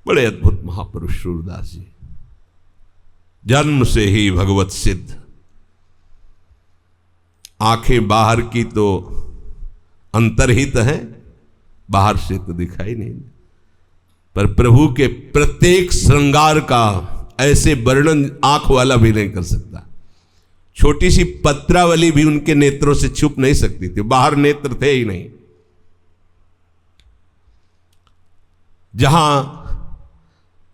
बड़े अद्भुत महापुरुष सूरदास जी, जन्म से ही भगवत सिद्ध। आंखें बाहर की तो अंतर्हित है, बाहर से तो दिखाई नहीं, पर प्रभु के प्रत्येक श्रृंगार का ऐसे वर्णन आंख वाला भी नहीं कर सकता। छोटी सी पत्रावली भी उनके नेत्रों से छुप नहीं सकती थी, बाहर नेत्र थे ही नहीं। जहां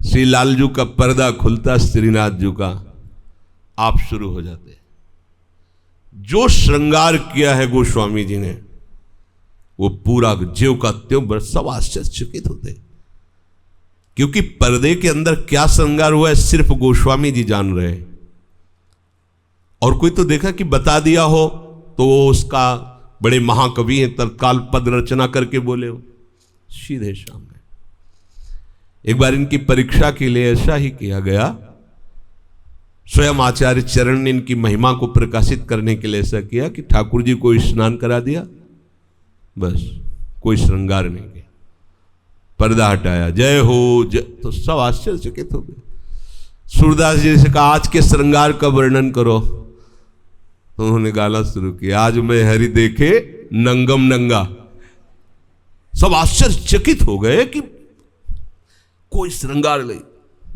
श्री लालजू का पर्दा खुलता, श्रीनाथ जी का आप शुरू हो जाते। जो श्रृंगार किया है गोस्वामी जी ने, वो पूरा ज्यों का त्यों, सब आश्चर्यचकित होते, क्योंकि पर्दे के अंदर क्या श्रृंगार हुआ है सिर्फ गोस्वामी जी जान रहे हैं। और कोई तो देखा कि बता दिया हो तो वो उसका बड़े महाकवि हैं, तत्काल पद रचना करके बोले हो सीधे सामने। एक बार इनकी परीक्षा के लिए ऐसा ही किया गया। स्वयं आचार्य चरण ने इनकी महिमा को प्रकाशित करने के लिए ऐसा किया कि ठाकुर जी को स्नान करा दिया, बस कोई श्रृंगार नहीं किया, पर्दा हटाया, जय हो जय, तो सब आश्चर्यचकित हो गए। सूरदास जी से कहा आज के श्रृंगार का वर्णन करो, तो उन्होंने गाना शुरू किया, आज मैं हरि देखे नंगम नंगा। सब आश्चर्यचकित हो गए कि कोई श्रृंगार नहीं,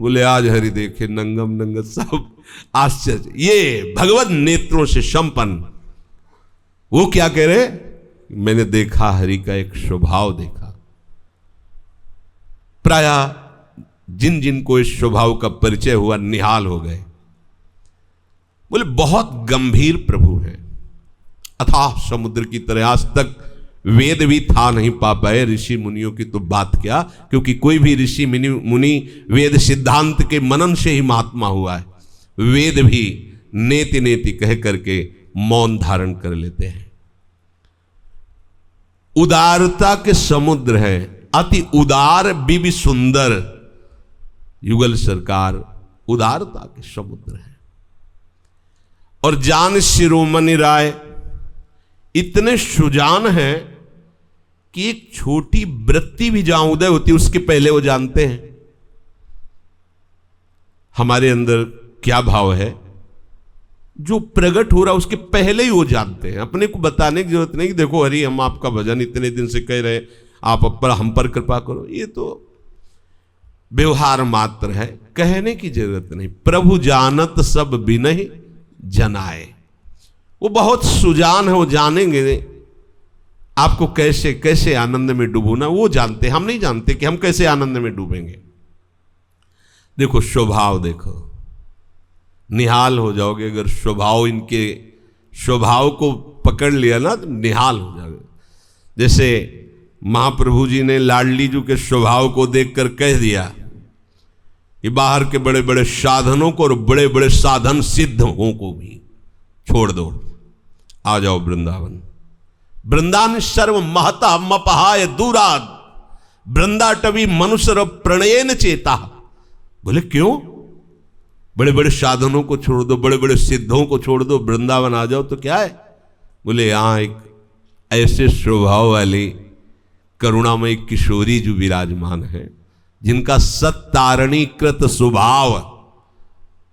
बोले आज हरि देखे नंगम नंगत, सब आश्चर्य। ये भगवत नेत्रों से संपन्न वो क्या कह रहे, मैंने देखा हरि का एक स्वभाव देखा। प्राय जिन जिन को इस स्वभाव का परिचय हुआ निहाल हो गए। बोले बहुत गंभीर प्रभु है, अथाह समुद्र की तरह। आज तक वेद भी था नहीं पा पाए, ऋषि मुनियों की तो बात क्या, क्योंकि कोई भी ऋषि मुनि वेद सिद्धांत के मनन से ही महात्मा हुआ है। वेद भी नेति नेति कह करके मौन धारण कर लेते हैं। उदारता के समुद्र है, अति उदार भी सुंदर। युगल सरकार उदारता के समुद्र है। और जान शिरोमणि राय इतने सुजान हैं कि एक छोटी वृत्ति भी जहां उदय होती है उसके पहले वो जानते हैं हमारे अंदर क्या भाव है। जो प्रकट हो रहा उसके पहले ही वो जानते हैं। अपने को बताने की जरूरत नहीं कि देखो हरि हम आपका भजन इतने दिन से कह रहे, आप हम पर कृपा करो। ये तो व्यवहार मात्र है, कहने की जरूरत नहीं। प्रभु जानत सब बिनहि जनाए। वो बहुत सुजान है, वो जानेंगे आपको कैसे कैसे आनंद में डूबना, वो जानते। हम नहीं जानते कि हम कैसे आनंद में डूबेंगे। देखो स्वभाव, देखो निहाल हो जाओगे। अगर स्वभाव, इनके स्वभाव को पकड़ लिया ना तो निहाल हो जाओगे। जैसे महाप्रभु जी ने लाडली जी के स्वभाव को देखकर कह दिया कि बाहर के बड़े बड़े साधनों को और बड़े बड़े साधन सिद्धों को भी छोड़ दो, आ जाओ वृंदावन। वृंदावन सर्व महता मपहाय दूराद, वृंदाटवी मनुष्य प्रणयन चेता। बोले क्यों? बड़े बड़े साधनों को छोड़ दो, बड़े बड़े सिद्धों को छोड़ दो, वृंदावन आ जाओ तो क्या है? बोले यहां एक ऐसे स्वभाव वाली करुणामय किशोरी जो विराजमान है, जिनका सत्तारणीकृत स्वभाव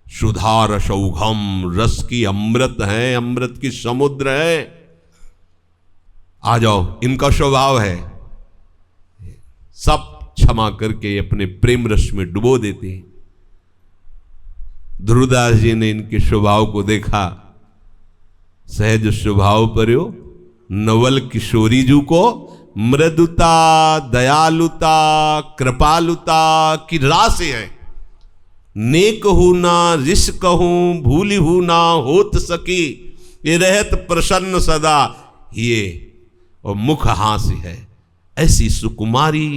सुधा रसौघम, रस की अमृत है, अमृत की समुद्र है। आ जाओ, इनका स्वभाव है सब क्षमा करके अपने प्रेम रस में डुबो देते हैं। ध्रुवदास जी ने इनके स्वभाव को देखा। सहज स्वभाव पर्यो नवल किशोरी जू को, मृदुता, दयालुता, कृपालुता की रास है। नेक हूं ना रिस कहूं, भूली हूं ना होत सकी, ये रहत प्रसन्न सदा ये, और मुख हास्य है। ऐसी सुकुमारी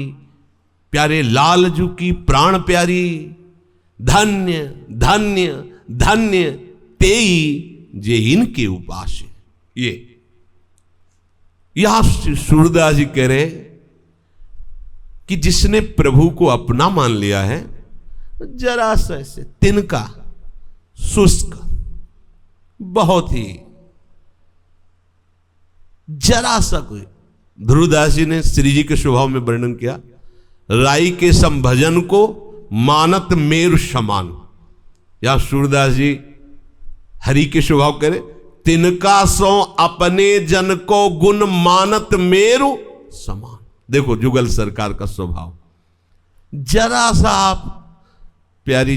प्यारे लालजू की प्राण प्यारी, धन्य धन्य धन्य तेई जे इनके उपास। ये यहां सूरदास जी कह रहे कि जिसने प्रभु को अपना मान लिया है, जरा सा ऐसे तिनका शुष्क, बहुत ही जरा सा कोई। ध्रुवदास जी ने श्री जी के स्वभाव में वर्णन किया, राई के संभजन को मानत मेरु समान। या सूरदास जी हरि के स्वभाव करे, तिनका सो अपने जन को गुण मानत मेरु समान। देखो जुगल सरकार का स्वभाव, जरा सा आप प्यारे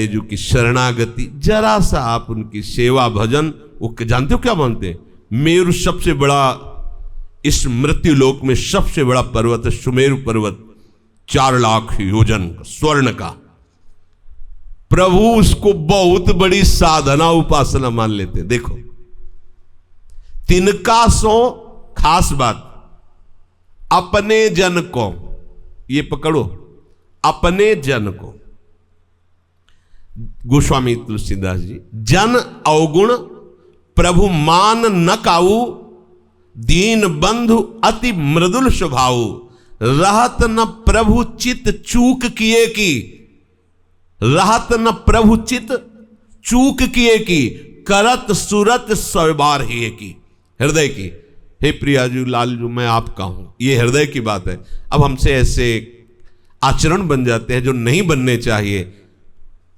जो की शरणागति, जरा सा आप उनकी सेवा भजन, वो जानते हो क्या मानते हैं? मेरु सबसे बड़ा, इस मृत्यु लोक में सबसे बड़ा पर्वत है सुमेरु पर्वत, 4 लाख योजन स्वर्ण का। प्रभु उसको बहुत बड़ी साधना उपासना मान लेते हैं। देखो तिनका सो, खास बात, अपने जन को, ये पकड़ो, अपने जन को। गोस्वामी तुलसीदास जी, जन अवगुण प्रभु मान न काऊ, दीन बंधु अति मृदुल स्वभाव, रहत न प्रभु चित चूक किए की, रहत न प्रभु चित चूक किए की, करत सुरत सवार ही की। हृदय की, हे प्रियाजू लालजू मैं आपका हूं, ये हृदय की बात है। अब हमसे ऐसे आचरण बन जाते हैं जो नहीं बनने चाहिए।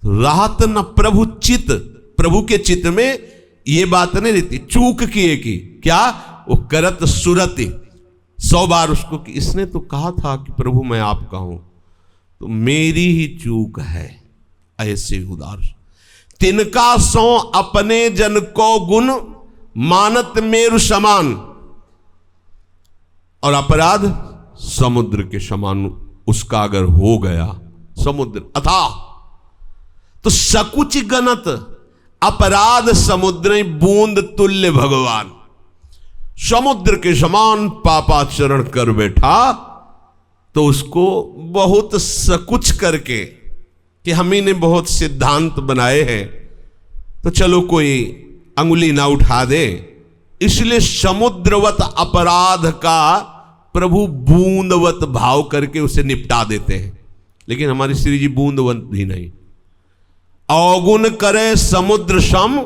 राहत न प्रभु चित, प्रभु के चित्त में ये बात नहीं रहती, चूक किए की, क्या? वो करत सुरति, 100 बार उसको कि इसने तो कहा था कि प्रभु मैं आपका हूं, तो मेरी ही चूक है, ऐसे उदार। तिनका सो अपने जन को गुण, मानत मेरु समान, और अपराध समुद्र के समान उसका अगर हो गया, समुद्र अथाह, तो सकुच गणत अपराध समुद्र बूंद तुल्य भगवान। समुद्र के समान पापाचरण कर बैठा तो उसको बहुत सकुच करके कि हम ही ने बहुत सिद्धांत बनाए हैं तो चलो कोई अंगुली ना उठा दे, इसलिए समुद्रवत अपराध का प्रभु बूंदवत भाव करके उसे निपटा देते हैं। लेकिन हमारे श्री जी बूंदवत भी नहीं। अवगुण करे समुद्र सम,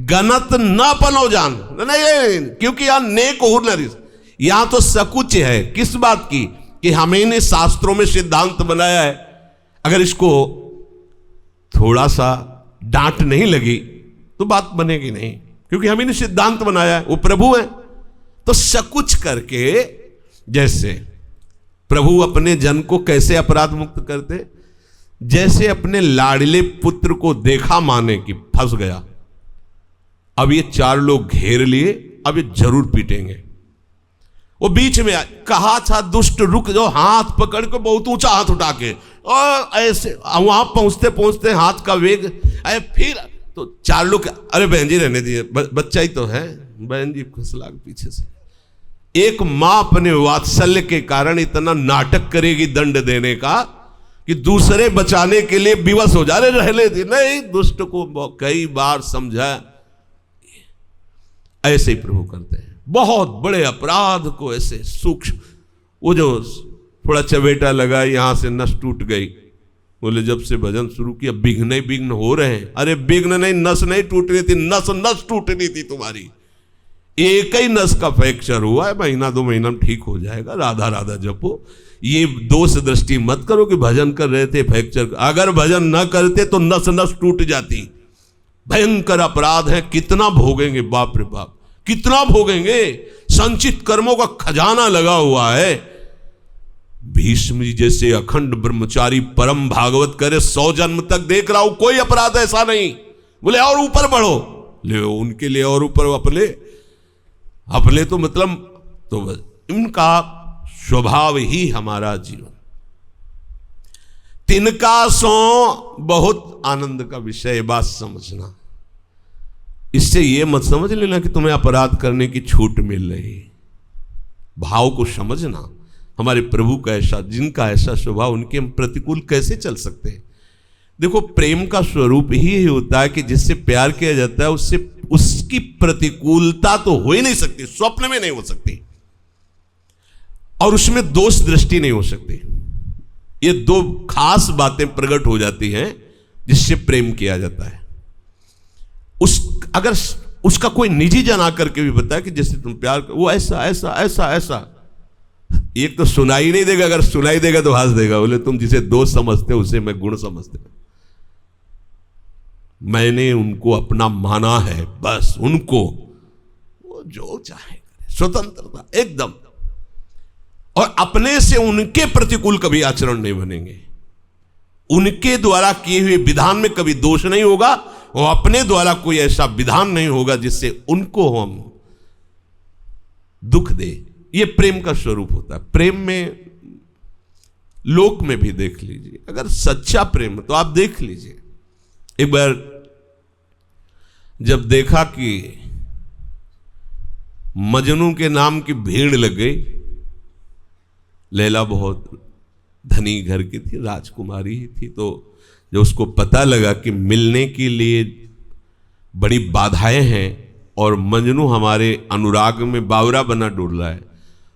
गणत न पलो जान, नहीं, क्योंकि यहां नेक हो न, यहां तो सकुच है। किस बात की? कि हमें ने शास्त्रों में सिद्धांत बनाया है, अगर इसको थोड़ा सा डांट नहीं लगी तो बात बनेगी नहीं, क्योंकि हमें ने सिद्धांत बनाया है, वो प्रभु है। तो सकुच करके, जैसे प्रभु अपने जन को कैसे अपराध मुक्त करते, जैसे अपने लाडले पुत्र को देखा माने कि फंस गया, अब ये चार लोग घेर लिए, अब ये जरूर पीटेंगे। वो बीच में कहा था दुष्ट रुक जाओ, हाथ पकड़ के बहुत ऊंचा हाथ उठा के, और ऐसे वहां पहुंचते पहुंचते हाथ का वेग, फिर तो चार लोग, अरे बहन जी रहने दिए, बच्चा ही तो है, बहन जी फसला पीछे से। एक मां अपने वात्सल्य के कारण इतना नाटक करेगी दंड देने का कि दूसरे बचाने के लिए विवश हो जा रहे, रहने दी नहीं, दुष्ट को कई बार समझा। ऐसे ही प्रभु करते हैं, बहुत बड़े अपराध को ऐसे सूक्ष्म। वो जो थोड़ा चवेटा लगा, यहां से नस टूट गई, बोले जब से भजन शुरू किया विघ्न ही विघ्न हो रहे हैं। अरे विघ्न नहीं, नस नहीं टूटनी थी, नस टूटनी थी तुम्हारी। एक ही नस का फ्रैक्चर हुआ है, महीना 2 महीना में ठीक हो जाएगा, राधा राधा जपो। ये दोष दृष्टि मत करो कि भजन कर रहे थे फ्रैक्चर, अगर भजन न करते तो नस टूट जाती। भयंकर अपराध है, कितना भोगेंगे, बाप रे बाप, कितना भोगेंगे। संचित कर्मों का खजाना लगा हुआ है। भीष्म जी जैसे अखंड ब्रह्मचारी परम भागवत करे, 100 जन्म तक देख रहा हूं, कोई अपराध ऐसा नहीं। बोले और ऊपर बढ़ो, ले उनके लिए और ऊपर अपने तो मतलब, तो इनका स्वभाव ही हमारा जीवन। तिनका सो बहुत आनंद का विषय, बात समझना। इससे यह मत समझ लेना कि तुम्हें अपराध करने की छूट मिल रही, भाव को समझना। हमारे प्रभु का ऐसा, जिनका ऐसा स्वभाव, उनके हम प्रतिकूल कैसे चल सकते हैं? देखो, प्रेम का स्वरूप ही होता है कि जिससे प्यार किया जाता है उससे उसकी प्रतिकूलता तो हो ही नहीं सकती, स्वप्न में नहीं हो सकती, और उसमें दोष दृष्टि नहीं हो सकती। ये 2 खास बातें प्रकट हो जाती हैं जिससे प्रेम किया जाता है। अगर उसका कोई निजी जन आकर के भी बताया कि जैसे तुम प्यार कर, वो ऐसा ऐसा ऐसा ऐसा, एक तो सुनाई नहीं देगा, अगर सुनाई देगा तो हंस देगा, बोले तुम जिसे दोष समझते हो उसे मैं गुण समझते हो। मैंने उनको अपना माना है, बस उनको वो जो चाहे स्वतंत्रता एकदम, और अपने से उनके प्रतिकूल कभी आचरण नहीं बनेंगे। उनके द्वारा किए हुए विधान में कभी दोष नहीं होगा, और अपने द्वारा कोई ऐसा विधान नहीं होगा जिससे उनको हम दुख दे। ये प्रेम का स्वरूप होता है। प्रेम में लोक में भी देख लीजिए, अगर सच्चा प्रेम तो आप देख लीजिए। एक बार जब देखा कि मजनू के नाम की भीड़ लग गई, लैला बहुत धनी घर की थी, राजकुमारी ही थी, तो जब उसको पता लगा कि मिलने के लिए बड़ी बाधाएं हैं और मजनू हमारे अनुराग में बावरा बना डूल रहा है,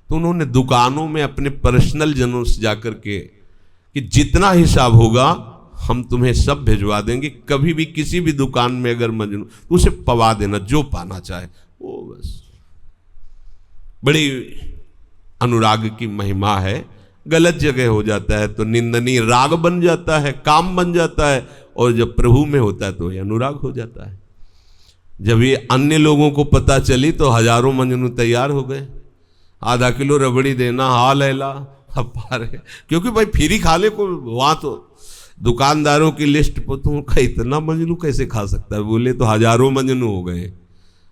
तो उन्होंने दुकानों में अपने पर्सनल जनों से जाकर के कि जितना हिसाब होगा हम तुम्हें सब भिजवा देंगे, कभी भी किसी भी दुकान में अगर मजनू तो उसे पवा देना, जो पाना चाहे वो। बस बड़ी अनुराग की महिमा है। गलत जगह हो जाता है तो निंदनीय राग बन जाता है, काम बन जाता है, और जब प्रभु में होता है तो ये अनुराग हो जाता है। जब ये अन्य लोगों को पता चली तो हजारों मजनू तैयार हो गए, आधा किलो रबड़ी देना, हाँ लैला अब पा रहे, क्योंकि भाई फ्री खा ले को, वहां तो दुकानदारों की लिस्ट पर तुमका इतना मजनू कैसे खा सकता है? बोले तो हजारों मजनू हो गए,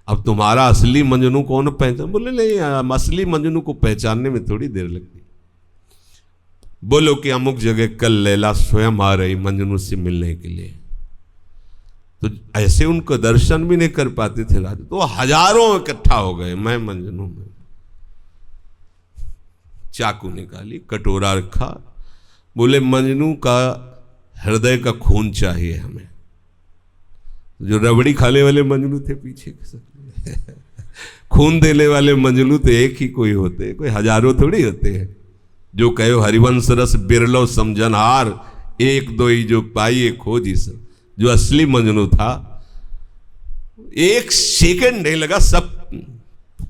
अब तुम्हारा असली मजनू कौन पहचान? बोले नहीं, असली मजनू को पहचानने में थोड़ी देर लगती। बोलो कि अमुक जगह कल लैला स्वयं आ रही मजनू से मिलने के लिए, तो ऐसे उनको दर्शन भी नहीं कर पाते थे राजा, तो हजारों इकट्ठा हो गए। मैं मजनू में चाकू निकाली, कटोरा रखा, बोले मजनू का हृदय का खून चाहिए हमें। जो रबड़ी खाने वाले मजनू थे पीछे के खून देने वाले मजनू तो एक ही कोई होते, कोई हजारों थोड़ी होते हैं। जो कहो हरिवंश रस बिरलो समझनहार, एक दो ही जो पाइए खोजी सब। जो असली मजनू था, एक सेकंड नहीं लगा, सब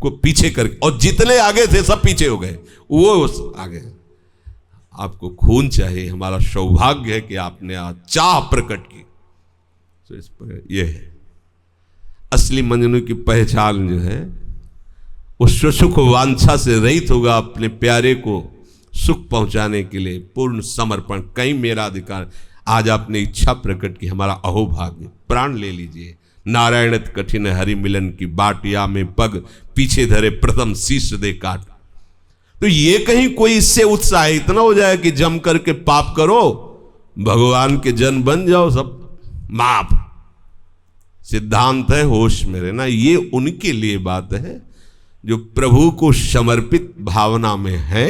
को पीछे करके, और जितने आगे थे सब पीछे हो गए, वो आगे। आपको खून चाहिए, हमारा सौभाग्य है कि आपने आज चाह प्रकट की। तो इस पर यह है असली मजनू की पहचान जो है, वो सुख वांछा से रहित होगा, अपने प्यारे को सुख पहुंचाने के लिए पूर्ण समर्पण। कहीं मेरा अधिकार, आज आपने इच्छा प्रकट की, हमारा अहोभाग्य, प्राण ले लीजिए। नारायणत कठिन हरि मिलन की बाटिया में पग, पीछे धरे प्रथम शीश दे काट। तो ये कहीं कोई इससे उत्साह इतना हो जाए कि जम करके पाप करो, भगवान के जन बन जाओ, सब माफ। सिद्धांत है होश में रहना। ये उनके लिए बात है जो प्रभु को समर्पित भावना में है।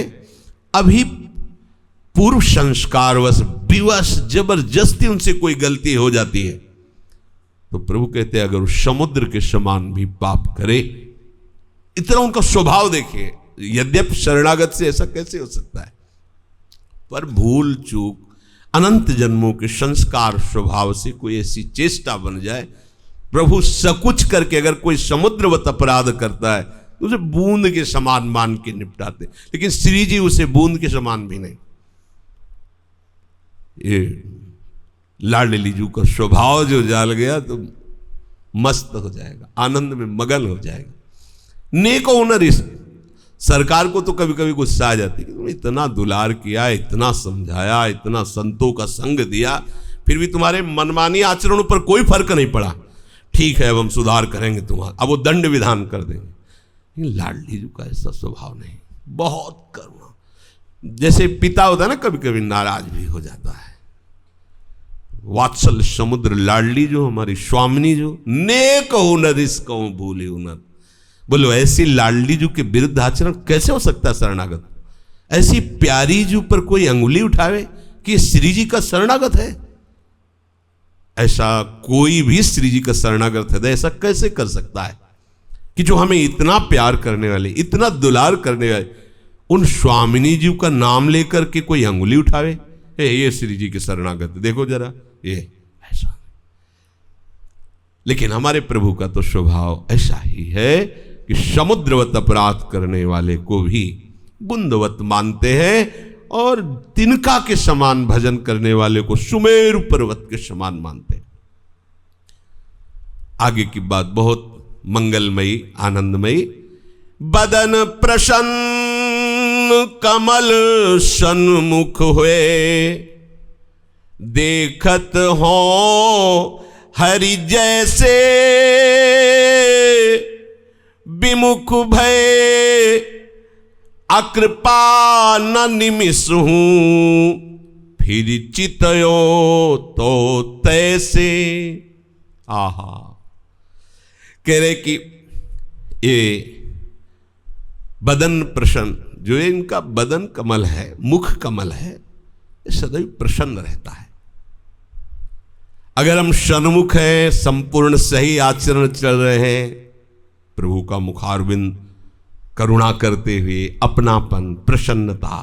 अभी पूर्व संस्कारवश विवश जबरदस्ती उनसे कोई गलती हो जाती है, तो प्रभु कहते हैं अगर वो समुद्र के समान भी पाप करे, इतना उनका स्वभाव देखिए। यद्यपि शरणागत से ऐसा कैसे हो सकता है, पर भूल चूक अनंत जन्मों के संस्कार स्वभाव से कोई ऐसी चेष्टा बन जाए, प्रभु सकुच करके अगर कोई समुद्रवत अपराध करता है तो उसे बूंद के समान मान के निपटाते। लेकिन श्री जी उसे बूंद के समान भी नहीं। ये लाडली जू का स्वभाव जो जाल गया तो मस्त हो जाएगा, आनंद में मगन हो जाएगा। नेक ओनर इस सरकार को तो कभी कभी गुस्सा आ जाती है कि तुम इतना दुलार किया, इतना समझाया, इतना संतों का संग दिया, फिर भी तुम्हारे मनमानी आचरणों पर कोई फर्क नहीं पड़ा। ठीक है, अब हम सुधार करेंगे तुम्हारा, अब वो दंड विधान कर देंगे। लाडली जी का ऐसा स्वभाव नहीं, बहुत करुणा। जैसे पिता होता है ना, कभी कभी नाराज भी हो जाता है। वात्सल समुद्र लाडली जो हमारी स्वामिनी जो नेक हुनर इसको भूले हुनर। बोलो ऐसी लाडली जू के विरुद्ध आचरण कैसे हो सकता है शरणागत? ऐसी प्यारी जू पर कोई अंगुली उठावे कि श्री जी का शरणागत है? ऐसा कोई भी श्री जी का शरणागत है ऐसा कैसे कर सकता है कि जो हमें इतना प्यार करने वाले, इतना दुलार करने वाले, उन स्वामिनी जी का नाम लेकर के कोई अंगुली उठावे? ये श्री जी के शरणागत, देखो जरा ये ऐसा। लेकिन हमारे प्रभु का तो स्वभाव ऐसा ही है कि समुद्रवत अपराध करने वाले को भी बुंदवत मानते हैं, और तिनका के समान भजन करने वाले को सुमेरु पर्वत के समान मानते हैं। आगे की बात बहुत मंगलमयी, आनंदमयी। बदन प्रसन्न कमल सन्मुख हुए, देखत हो हरि जैसे विमुख भय, अकृपा न निमिष हूं, फिर चितयो तो तैसे। आहा, कह रहे कि ये बदन प्रसन्न, जो इनका बदन कमल है, मुख कमल है, ये सदैव प्रसन्न रहता है। अगर हम सन्मुख हैं, संपूर्ण सही आचरण चल रहे हैं, प्रभु का मुखारविंद करुणा करते हुए अपनापन, प्रसन्नता,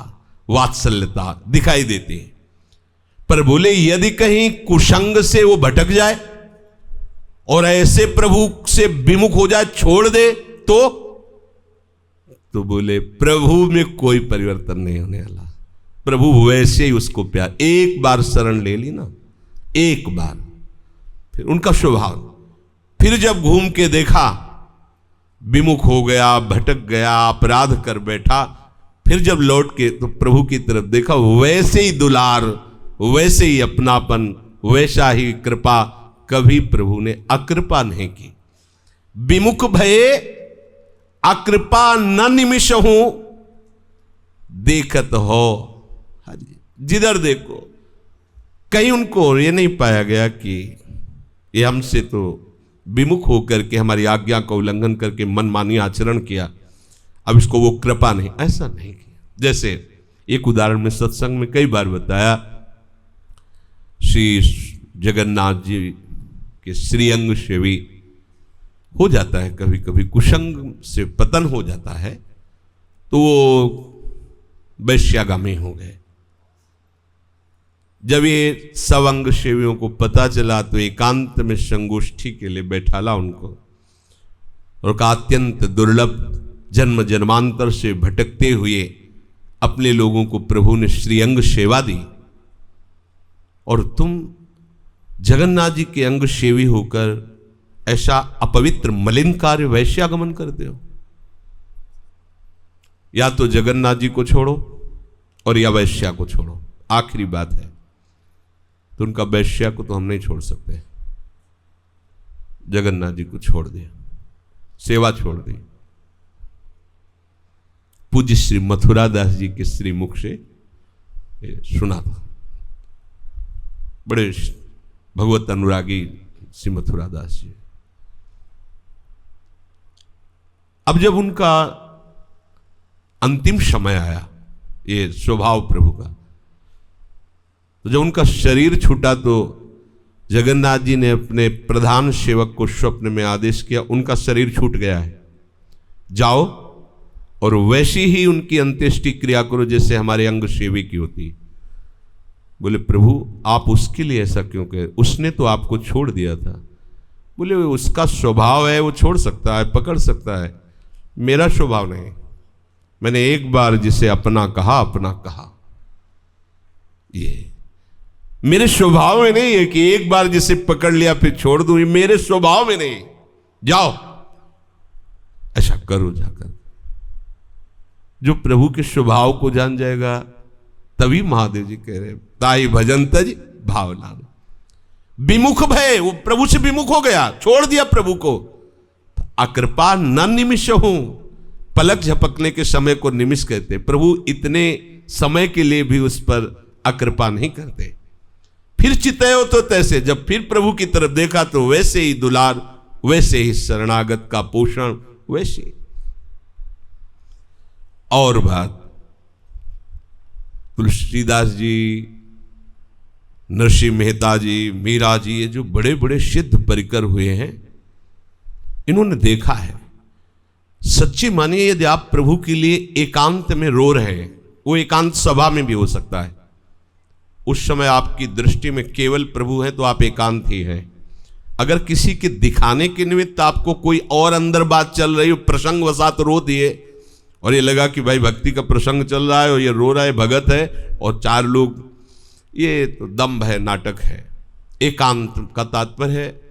वात्सल्यता दिखाई देते हैं। पर बोले यदि कहीं कुसंग से वो भटक जाए और ऐसे प्रभु से विमुख हो जाए, छोड़ दे, तो बोले प्रभु में कोई परिवर्तन नहीं होने वाला। प्रभु वैसे ही उसको प्यार, एक बार शरण ले ली ना, एक बार, फिर उनका स्वभाव, फिर जब घूम के देखा विमुख हो गया, भटक गया, अपराध कर बैठा, फिर जब लौट के तो प्रभु की तरफ देखा, वैसे ही दुलार, वैसे ही अपनापन, वैसा ही कृपा, कभी प्रभु ने अकृपा नहीं की। विमुख भये अकृपा न निमिष हूं, देखत हो। जिधर देखो कहीं उनको ये नहीं पाया गया कि ये हमसे तो विमुख होकर के हमारी आज्ञा का उल्लंघन करके मनमानी आचरण किया, अब इसको वो कृपा नहीं, ऐसा नहीं किया। जैसे एक उदाहरण में सत्संग में कई बार बताया, श्री जगन्नाथ जी के श्रीअंग सेवी हो जाता है, कभी कभी कुसंग से पतन हो जाता है, तो वो वैश्यागामी हो गए। जब ये सवंग सेवियों को पता चला तो एकांत में संगोष्ठी के लिए बैठाला उनको और कहा, अत्यंत दुर्लभ जन्म जन्मांतर से भटकते हुए अपने लोगों को प्रभु ने श्रीअंग सेवा दी और तुम जगन्नाथ जी के अंग सेवी होकर ऐसा अपवित्र मलिन कार्य वैश्यागमन करते हो। या तो जगन्नाथ जी को छोड़ो और या वैश्या को छोड़ो, आखिरी बात है। तो उनका वैश्या को तो हम नहीं छोड़ सकते, जगन्नाथ जी को छोड़ दिया, सेवा छोड़ दी। पूज्य श्री मथुरा दास जी के श्रीमुख से सुना था, बड़े भगवत अनुरागी श्री मथुरा दास जी। अब जब उनका अंतिम समय आया, ये स्वभाव प्रभु का, तो जब उनका शरीर छूटा तो जगन्नाथ जी ने अपने प्रधान सेवक को स्वप्न में आदेश किया, उनका शरीर छूट गया है, जाओ और वैसी ही उनकी अंत्येष्टि क्रिया करो जैसे हमारे अंग सेवी की होती। बोले प्रभु आप उसके लिए ऐसा क्यों कहे, उसने तो आपको छोड़ दिया था। बोले उसका स्वभाव है, वो छोड़ सकता है, पकड़ सकता है, मेरा स्वभाव नहीं। मैंने एक बार जिसे अपना कहा, अपना कहा। ये मेरे स्वभाव में नहीं है कि एक बार जिसे पकड़ लिया फिर छोड़ दूं, ये मेरे स्वभाव में नहीं। जाओ ऐसा करो जाकर। जो प्रभु के स्वभाव को जान जाएगा, तभी महादेव जी कह रहे ताई भजन तज भावना। विमुख भय, वो प्रभु से विमुख हो गया, छोड़ दिया प्रभु को। अकृपा न निमिष हूं, पलक झपकने के समय को निमिष कहते। प्रभु इतने समय के लिए भी उस पर अकृपा नहीं करते। फिर चितयो तो तैसे, जब फिर प्रभु की तरफ देखा तो वैसे ही दुलार, वैसे ही शरणागत का पोषण, वैसे। और बात, तुलसीदास जी, नरसिंह मेहता जी, मीरा जी, ये जो बड़े बड़े सिद्ध परिकर हुए हैं, इन्होंने देखा है। सच्ची मानिए, यदि आप प्रभु के लिए एकांत में रो रहे हैं, वो एकांत सभा में भी हो सकता है, उस समय आपकी दृष्टि में केवल प्रभु हैं तो आप एकांत ही हैं। अगर किसी के दिखाने के निमित्त आपको कोई और अंदर बात चल रही हो, प्रसंग वसात रो दिए और ये लगा कि भाई भक्ति का प्रसंग चल रहा है और ये रो रहा है, भगत है और चार लोग, ये तो दंभ है, नाटक है। एकांत का तात्पर्य है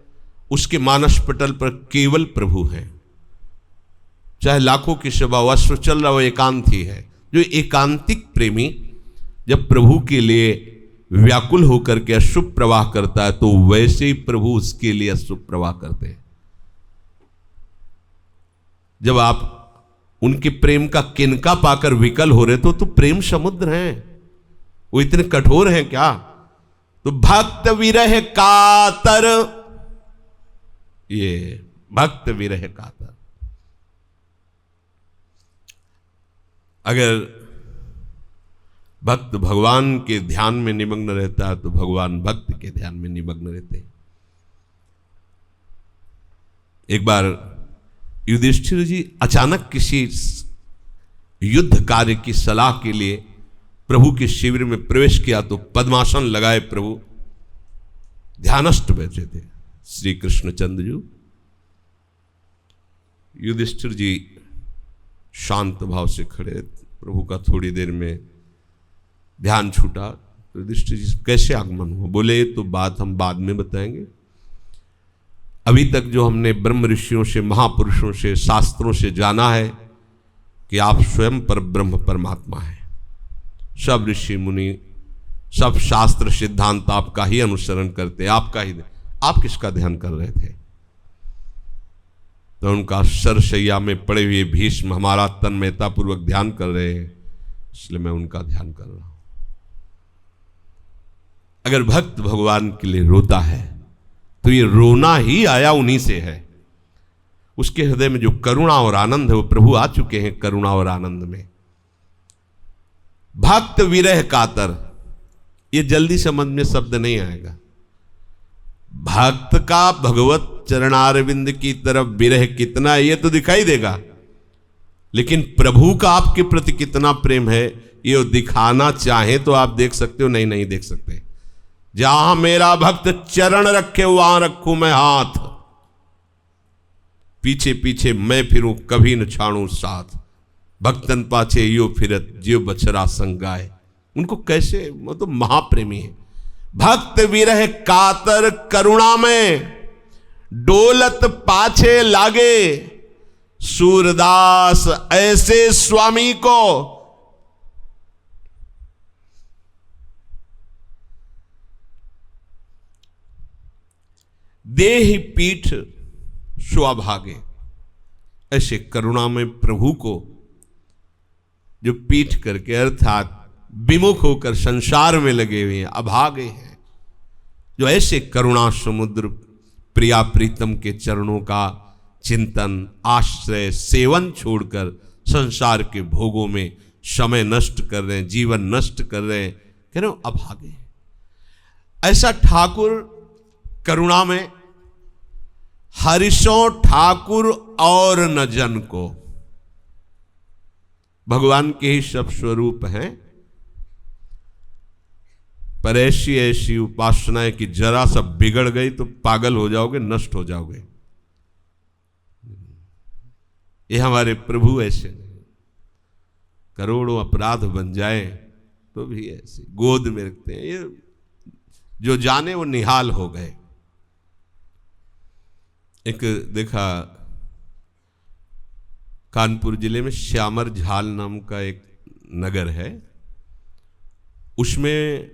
उसके मानस पटल पर केवल प्रभु हैं, चाहे लाखों की सभा वस्त्र चल रहा हो, एकांत ही है। जो एकांतिक प्रेमी जब प्रभु के लिए व्याकुल होकर के अशुभ प्रवाह करता है, तो वैसे ही प्रभु उसके लिए अशुभ प्रवाह करते हैं। जब आप उनके प्रेम का किनका पाकर विकल हो रहे तो प्रेम समुद्र हैं, वो इतने कठोर हैं क्या? तो भक्त विरह कातर, ये भक्त विरह कातर। अगर भक्त भगवान के ध्यान में निमग्न रहता है तो भगवान भक्त के ध्यान में निमग्न रहते हैं। एक बार युधिष्ठिर जी अचानक किसी युद्ध कार्य की सलाह के लिए प्रभु के शिविर में प्रवेश किया तो पद्मासन लगाए प्रभु ध्यानस्थ बैठे थे श्री कृष्णचंद्र जी। युधिष्ठिर जी शांत भाव से खड़े, प्रभु का थोड़ी देर में ध्यान छूटा तो युधिष्ठिर जी कैसे आगमन हुआ? बोले तो बात हम बाद में बताएंगे, अभी तक जो हमने ब्रह्म ऋषियों से, महापुरुषों से, शास्त्रों से जाना है कि आप स्वयं पर ब्रह्म परमात्मा हैं। सब ऋषि मुनि सब शास्त्र सिद्धांत आपका ही अनुसरण करते, आपका ही, आप किसका ध्यान कर रहे थे? तो उनका सरशैया में पड़े हुए भीष्म हमारा तन्मयता पूर्वक ध्यान कर रहे हैं, इसलिए मैं उनका ध्यान कर रहा हूं। अगर भक्त भगवान के लिए रोता है तो ये रोना ही आया उन्हीं से है। उसके हृदय में जो करुणा और आनंद है वो प्रभु आ चुके हैं करुणा और आनंद में। भक्त विरह कातर, ये जल्दी समझ में शब्द नहीं आएगा। भक्त का भगवत चरणारविंद की तरफ विरह कितना है ये तो दिखाई देगा, लेकिन प्रभु का आपके प्रति कितना प्रेम है ये दिखाना चाहे तो आप देख सकते हो, नहीं देख सकते। जहां मेरा भक्त चरण रखे वहां रखूं मैं हाथ, पीछे पीछे मैं फिरूं कभी न छाड़ू साथ, भक्तन पाछे यो फिरत जियो बछरा संगाए। उनको कैसे, वो तो महाप्रेमी है। भक्त विरह कातर करुणा में डोलत पाछे लागे, सूरदास ऐसे स्वामी को देहि पीठ स्वाभागे। ऐसे करुणा में प्रभु को जो पीठ करके अर्थात विमुख होकर संसार में लगे हुए हैं, अभागे हैं, जो ऐसे करुणा समुद्र प्रिया प्रीतम के चरणों का चिंतन आश्रय सेवन छोड़कर संसार के भोगों में समय नष्ट कर रहे हैं, जीवन नष्ट कर रहे हैं, कह रहे हो अभागे। ऐसा ठाकुर करुणा में हरिशो ठाकुर और न जन को, भगवान के ही सब स्वरूप हैं, पर ऐसी ऐसी उपासना है कि जरा सा बिगड़ गई तो पागल हो जाओगे, नष्ट हो जाओगे। ये हमारे प्रभु ऐसे नहीं, करोड़ों अपराध बन जाए तो भी ऐसे गोद में रखते हैं। ये जो जाने वो निहाल हो गए। एक देखा कानपुर जिले में श्यामर झाल नाम का एक नगर है, उसमें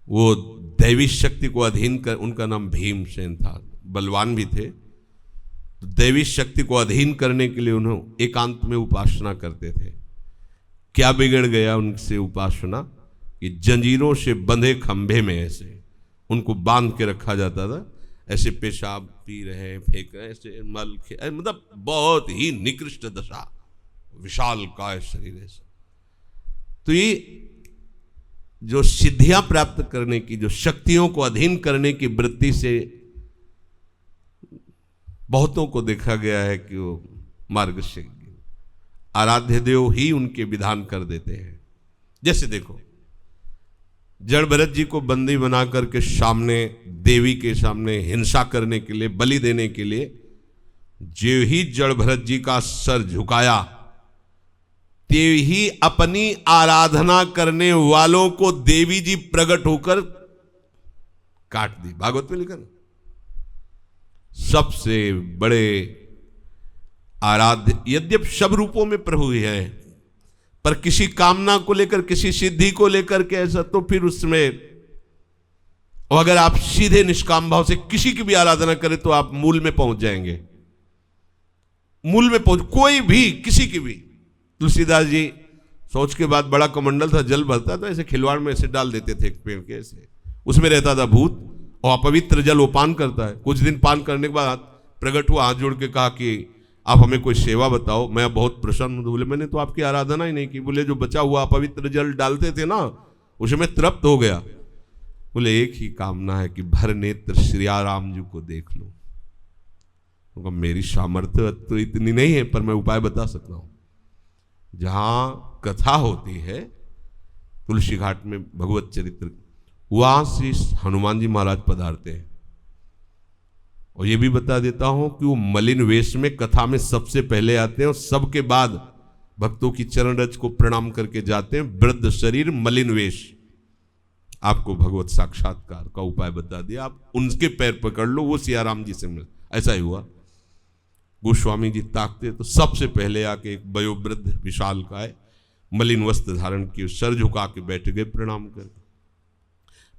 वो दैवी शक्ति को अधीन कर, उनका नाम भीमसेन था, बलवान भी थे, तो दैवी शक्ति को अधीन करने के लिए उन्होंने एकांत में उपासना करते थे। क्या बिगड़ गया उनसे उपासना कि जंजीरों से बंधे खंभे में ऐसे उनको बांध के रखा जाता था, ऐसे पेशाब पी रहे फेंक रहे, ऐसे मल मतलब बहुत ही निकृष्ट दशा, विशाल काय शरीर ऐसा। तो ये जो सिद्धियां प्राप्त करने की, जो शक्तियों को अधीन करने की वृत्ति से बहुतों को देखा गया है कि वो मार्ग से आराध्य देव ही उनके विधान कर देते हैं। जैसे देखो जड़ भरत जी को बंदी बना करके सामने देवी के सामने हिंसा करने के लिए, बलि देने के लिए जो ही जड़ भरत जी का सर झुकाया, ते ही अपनी आराधना करने वालों को देवी जी प्रकट होकर काट दी। भागवत में लिखा ना, सबसे बड़े आराध्य, यद्यप सब रूपों में प्रभु ही है, पर किसी कामना को लेकर, किसी सिद्धि को लेकर के ऐसा, तो फिर उसमें, और अगर आप सीधे निष्काम भाव से किसी की भी आराधना करें तो आप मूल में पहुंच जाएंगे। मूल में पहुंच, कोई भी किसी की भी। तुलसीदास जी सोच के बाद बड़ा कमंडल था, जल भरता तो ऐसे खिलवाड़ में ऐसे डाल देते थे एक पेड़ के, ऐसे उसमें रहता था भूत, और अपवित्र जल वो पान करता है। कुछ दिन पान करने के बाद प्रकट हुआ, हाथ जोड़ के कहा कि आप हमें कोई सेवा बताओ, मैं बहुत प्रसन्न हूं। बोले मैंने तो आपकी आराधना ही नहीं की। बोले जो बचा हुआ अपवित्र जल डालते थे ना, उसमें तृप्त हो गया। बोले एक ही कामना है कि भर नेत्र श्री राम जी को देख लो। तो मेरी सामर्थ्य तो इतनी नहीं है, पर मैं उपाय बता सकता हूं। जहां कथा होती है तुलसी घाट में भगवत चरित्र, वहां से हनुमान जी महाराज पधारते हैं। और ये भी बता देता हूं कि वो मलिन वेश में कथा में सबसे पहले आते हैं और सबके बाद भक्तों की चरण रज को प्रणाम करके जाते हैं। वृद्ध शरीर मलिन वेश, आपको भगवत साक्षात्कार का उपाय बता दिया, आप उनके पैर पकड़ लो, वो सियाराम जी से मिल। ऐसा ही हुआ। गोस्वामी जी ताकते तो सबसे पहले आके एक वयोवृद्ध विशाल काय मलिन वस्त्र धारण किए, सर झुका के बैठ गए प्रणाम कर।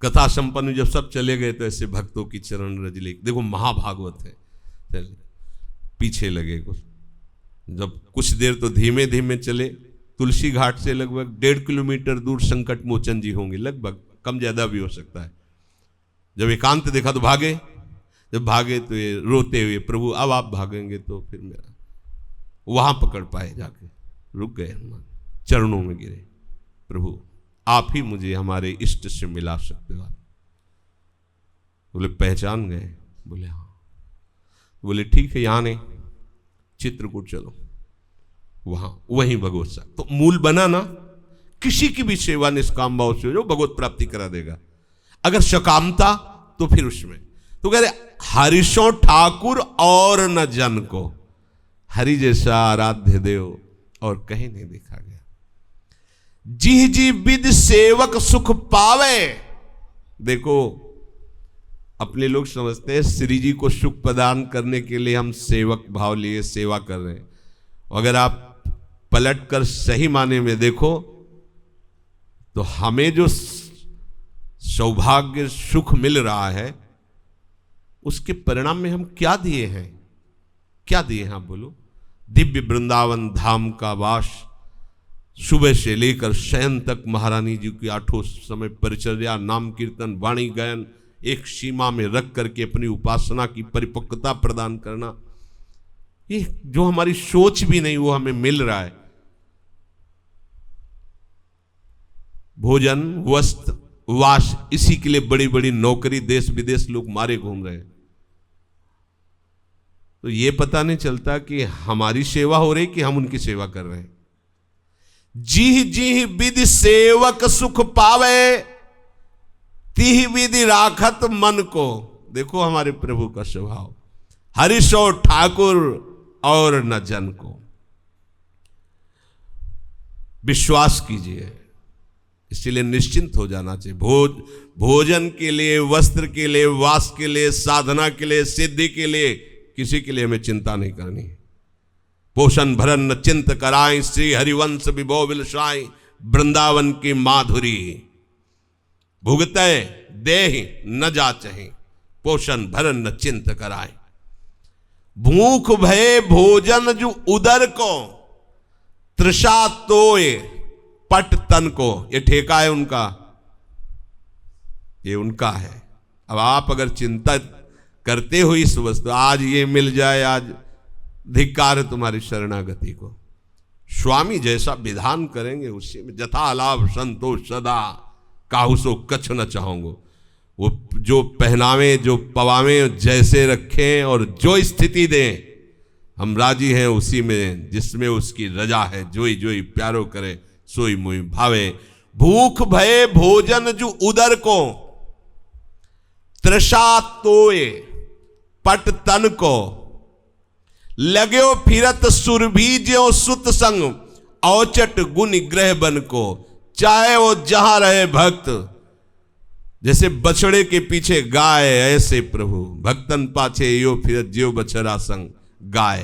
कथा संपन्न जब सब चले गए तो ऐसे भक्तों की चरण रज ले, देखो महाभागवत है, चले पीछे लगे कुछ। जब कुछ देर तो धीमे धीमे चले, तुलसी घाट से लगभग 1.5 किलोमीटर दूर संकट मोचन जी होंगे, लगभग, कम ज्यादा भी हो सकता है। जब एकांत देखा तो भागे, जब भागे तो ये रोते हुए, प्रभु अब आप भागेंगे तो फिर मेरा, वहां पकड़ पाए, जाके रुक गए, हनुमान चरणों में गिरे, प्रभु आप ही मुझे हमारे इष्ट से मिला सकते हो। बोले पहचान गए? बोले हाँ। बोले ठीक है, यहां नहीं, चित्रकूट चलो, वहां वहीं भगवत सा। तो मूल बना ना, किसी की भी सेवा निष्काम भाव से हो जो भगवत प्राप्ति करा देगा। अगर सकामता तो फिर उसमें तो कह रहे हरिशो ठाकुर और न जन को, हरि जैसा आराध्य देव और कहीं नहीं देखा गया। जिह जी विद सेवक सुख पावे। देखो अपने लोग समझते हैं श्री जी को सुख प्रदान करने के लिए हम सेवक भाव लिए सेवा कर रहे हैं। अगर आप पलट कर सही माने में देखो तो हमें जो सौभाग्य सुख मिल रहा है उसके परिणाम में हम क्या दिए हैं? क्या दिए हैं आप बोलो? दिव्य वृंदावन धाम का वास, सुबह से लेकर शयन तक महारानी जी की 8 समय परिचर्या, नाम कीर्तन, वाणी गायन, एक सीमा में रख करके अपनी उपासना की परिपक्वता प्रदान करना, ये जो हमारी सोच भी नहीं वो हमें मिल रहा है। भोजन, वस्त्र, वास, इसी के लिए बड़ी बड़ी नौकरी, देश विदेश लोग मारे घूम रहे हैं। तो ये पता नहीं चलता कि हमारी सेवा हो रही कि हम उनकी सेवा कर रहे हैं। जिह जिह विधि सेवक सुख पावे, तिह विधि राखत मन को। देखो हमारे प्रभु का स्वभाव, हरिशो ठाकुर और न जन को। विश्वास कीजिए, इसीलिए निश्चिंत हो जाना चाहिए। भोजन के लिए, वस्त्र के लिए, वास के लिए, साधना के लिए, सिद्धि के लिए, किसी के लिए हमें चिंता नहीं करनी। पोषण भरन न चिंत कराई, श्री हरिवंश विभो विलसाई, वृंदावन की माधुरी। भुगते देहि न जाचहि, पोषण भरन न चिंत कराए। भूख भय भोजन जो उदर को, तृषा तोय पट तन को। ये ठेका है उनका, ये उनका है। अब आप अगर चिंता करते हो इस वस्तु, आज ये मिल जाए, आज धिक्कार तुम्हारी शरणागति को। स्वामी जैसा विधान करेंगे उसी में जथा लाभ संतोष सदा, काहू सो कछ न चाहूंगो। वो जो पहनावे, जो पवावे, जैसे रखें और जो स्थिति दें, हम राजी हैं उसी में जिसमें उसकी रजा है। जोई जोई प्यारो करे, सोई मोई भावे। भूख भय भोजन जो उदर को, तृषा तोय पट तन को। लगो फिरत सुरभि ज्यों सुत संग, औचट गुण ग्रह बन को। चाहे वो जहां रहे भक्त, जैसे बछड़े के पीछे गाय, ऐसे प्रभु भक्तन पाछे यो फिरत ज्यो बछड़ा संग गाय।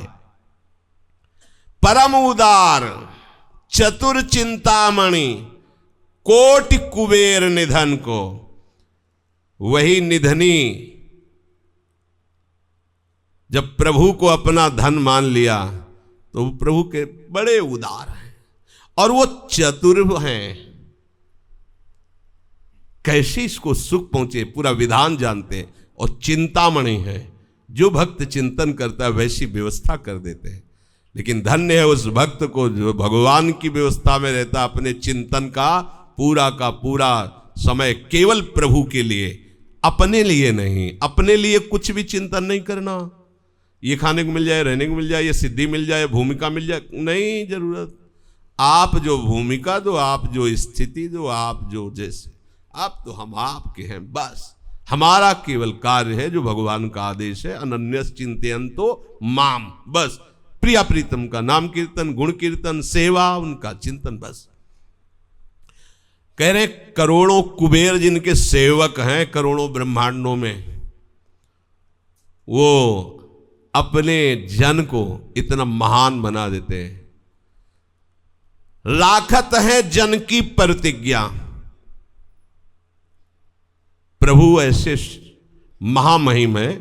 परम उदार चतुर चिंतामणि, कोटि कुबेर निधन को। वही निधनी जब प्रभु को अपना धन मान लिया तो प्रभु के बड़े उदार हैं और वो चतुर हैं। कैसे इसको सुख पहुंचे पूरा विधान जानते हैं। और चिंतामणि है, जो भक्त चिंतन करता है वैसी व्यवस्था कर देते हैं। लेकिन धन्य है उस भक्त को जो भगवान की व्यवस्था में रहता, अपने चिंतन का पूरा समय केवल प्रभु के लिए, अपने लिए नहीं। अपने लिए कुछ भी चिंतन नहीं करना, ये खाने को मिल जाए, रहने को मिल जाए, ये सिद्धि मिल जाए, भूमिका मिल जाए, नहीं जरूरत। आप जो भूमिका दो, आप जो स्थिति दो, आप जो जैसे, आप तो हम आपके हैं बस। हमारा केवल कार्य है जो भगवान का आदेश है, अनन्यस चिंतयन्तो माम, बस। प्रिया प्रीतम का नाम कीर्तन, गुण कीर्तन, सेवा, उनका चिंतन, बस। कह रहे करोड़ों कुबेर जिनके सेवक हैं करोड़ों ब्रह्मांडों में, वो अपने जन को इतना महान बना देते हैं। राखत है जन की प्रतिज्ञा। प्रभु ऐसे महामहिम है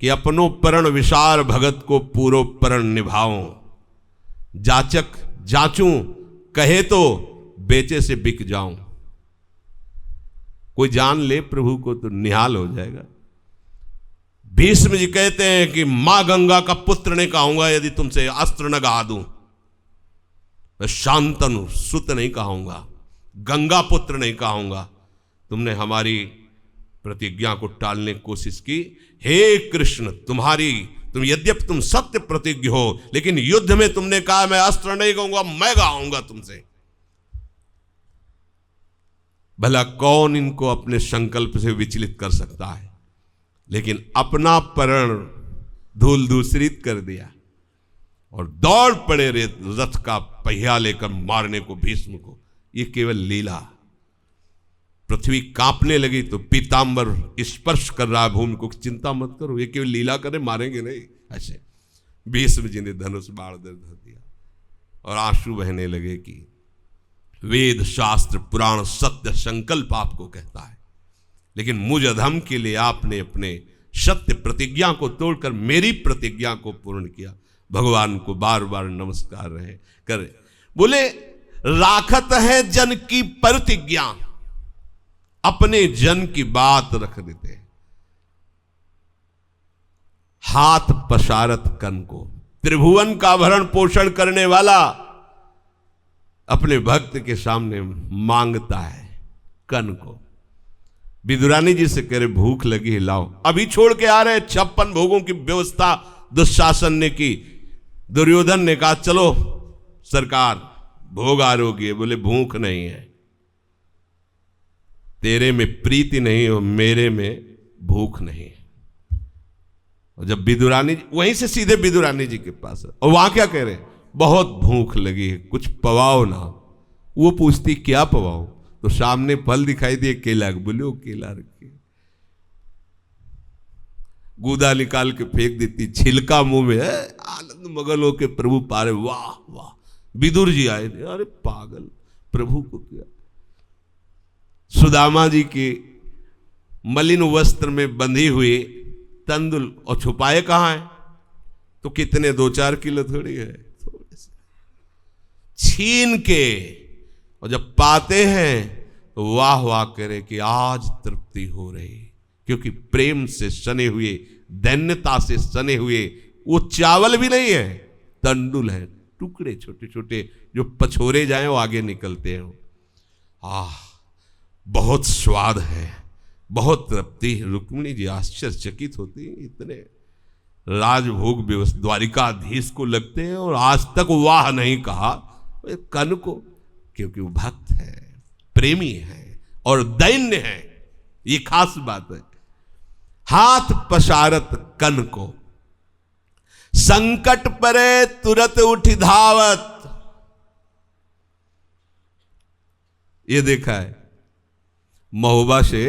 कि अपनो प्रण विसार भगत को पूरो प्रण निभाओ। जाचक जाचूं कहे तो बेचे से बिक जाऊं। कोई जान ले प्रभु को तो निहाल हो जाएगा। भीष्म जी कहते हैं कि मां गंगा का पुत्र नहीं कहूंगा यदि तुमसे अस्त्र न गा दूं। मैं शांतनु सुत नहीं कहूंगा, गंगा पुत्र नहीं कहूंगा। तुमने हमारी प्रतिज्ञा को टालने की कोशिश की। हे कृष्ण, तुम यद्यपि तुम सत्य प्रतिज्ञ हो, लेकिन युद्ध में तुमने कहा मैं अस्त्र नहीं कहूंगा, मैं गाऊंगा तुमसे। भला कौन इनको अपने संकल्प से विचलित कर सकता है? लेकिन अपना प्रण धूल दूसरित कर दिया और दौड़ पड़े रथ का पहिया लेकर मारने को भीष्म को। ये केवल लीला। पृथ्वी कांपने लगी तो पीतांबर स्पर्श कर रहा भूमि को, चिंता मत करो, ये केवल लीला करे, मारेंगे नहीं। ऐसे भीष्म जी ने धनुष बाण धर दिया और आंसू बहने लगे कि वेद शास्त्र पुराण सत्य संकल्प आपको कहता है, लेकिन मुझ अधम के लिए आपने अपने सत्य प्रतिज्ञा को तोड़कर मेरी प्रतिज्ञा को पूर्ण किया। भगवान को बार बार नमस्कार रहे करे। बोले राखत है जन की प्रतिज्ञा, अपने जन की बात रख देते हैं। हाथ पसारत कन को, त्रिभुवन का भरण पोषण करने वाला अपने भक्त के सामने मांगता है कन को। विदुरानी जी से कह रहे भूख लगी है लाओ। अभी छोड़ के आ रहे 56 भोगों की व्यवस्था दुशासन ने की। दुर्योधन ने कहा चलो सरकार भोग आरोग्य। बोले भूख नहीं है, तेरे में प्रीति नहीं और मेरे में भूख नहीं है। और जब विदुरानी वहीं से सीधे विदुरानी जी के पास, और वहां क्या कह रहे बहुत भूख लगी है, कुछ पवाओ ना। वो पूछती क्या पवाओ? तो सामने फल दिखाई दिए केला। बोले वो केला रखे, गूदा निकाल के फेंक देती, छिलका मुंह में है। आनंद मगन होके प्रभु पारे, वाह वाह। विदुर जी आए थे, अरे पागल प्रभु को क्या। सुदामा जी के मलिन वस्त्र में बंधी हुई तंदुल, और छुपाए कहां है? तो कितने 2-4 किलो थोड़ी है, थोड़े से छीन के, और जब पाते हैं तो वाह वाह करे कि आज तृप्ति हो रही। क्योंकि प्रेम से सने हुए, दैन्यता से सने हुए वो चावल भी नहीं है, तंडुल है, टुकड़े छोटे छोटे जो पछोरे जाएं वो आगे निकलते हैं। बहुत स्वाद है, बहुत तृप्ति। रुक्मिणी जी आश्चर्यचकित होती, इतने राजभोग व्यवस्था द्वारिकाधीश को लगते हैं और आज तक वाह नहीं कहा कन को। क्योंकि वो भक्त है, प्रेमी है और दैन्य है, ये खास बात है। हाथ पसारत कन को, संकट परे तुरत उठी धावत। ये देखा है महोबा से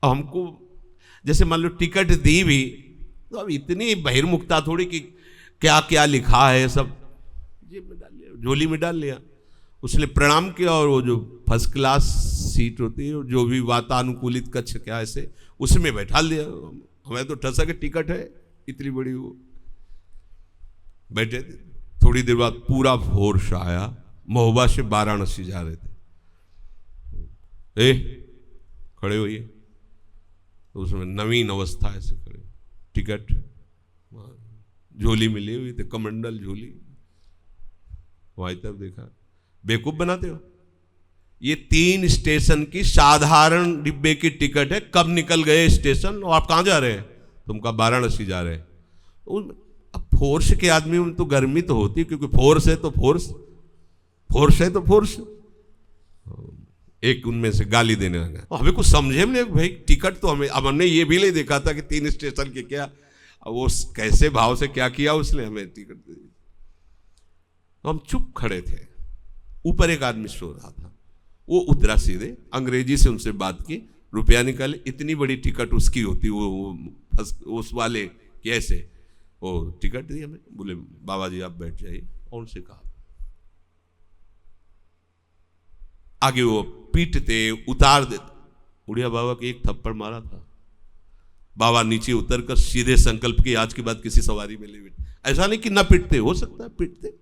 हमको, जैसे मान लो टिकट दी भी तो अब इतनी बहिर्मुखता थोड़ी कि क्या क्या लिखा है सब जेब में डाल लिया, झोली में डाल लिया। उसने प्रणाम किया और वो जो फर्स्ट क्लास सीट होती है, जो भी वातानुकूलित कक्ष क्या ऐसे, उसमें बैठा लिया। हमें तो ठसा के टिकट है इतनी बड़ी, वो बैठे थे। थोड़ी देर बाद पूरा फोर्स आया, महोबा से वाराणसी जा रहे थे। खड़े होइए। तो उसमें नवीन अवस्था ऐसे खड़े, टिकट झोली में लिए हुई थे, कमंडल झोली। वहीं तक देखा, बेवकूफ बनाते हो। ये 3 स्टेशन की साधारण डिब्बे की टिकट है। कब निकल गए स्टेशन और आप कहां जा रहे हैं? तुम कहा वाराणसी जा रहे हैं। अब फोर्स के आदमी में तो गर्मी तो होती है, क्योंकि फोर्स है तो फोर्स, फोर्स है तो फोर्स। एक उनमें से गाली देने लगा। हमें कुछ समझे नहीं भाई, टिकट तो हमें, अब हमने ये भी नहीं देखा था कि 3 स्टेशन के क्या, वो कैसे भाव से क्या किया उसने, हमें टिकट दे दी। तो हम चुप खड़े थे। ऊपर एक आदमी सो रहा था, वो उतरा सीधे, अंग्रेजी से उनसे बात की, रुपया निकाले। इतनी बड़ी टिकट उसकी होती, वो उस वाले कैसे वो टिकट दी हमें। बोले बाबा जी आप बैठ जाइए। और उनसे कहा आगे वो पीटते, उतार देते। उड़िया बाबा के एक थप्पड़ मारा था, बाबा नीचे उतरकर सीधे संकल्प की आज के बाद किसी सवारी में ले बैठे। ऐसा नहीं कि ना पीटते, हो सकता है पीटते,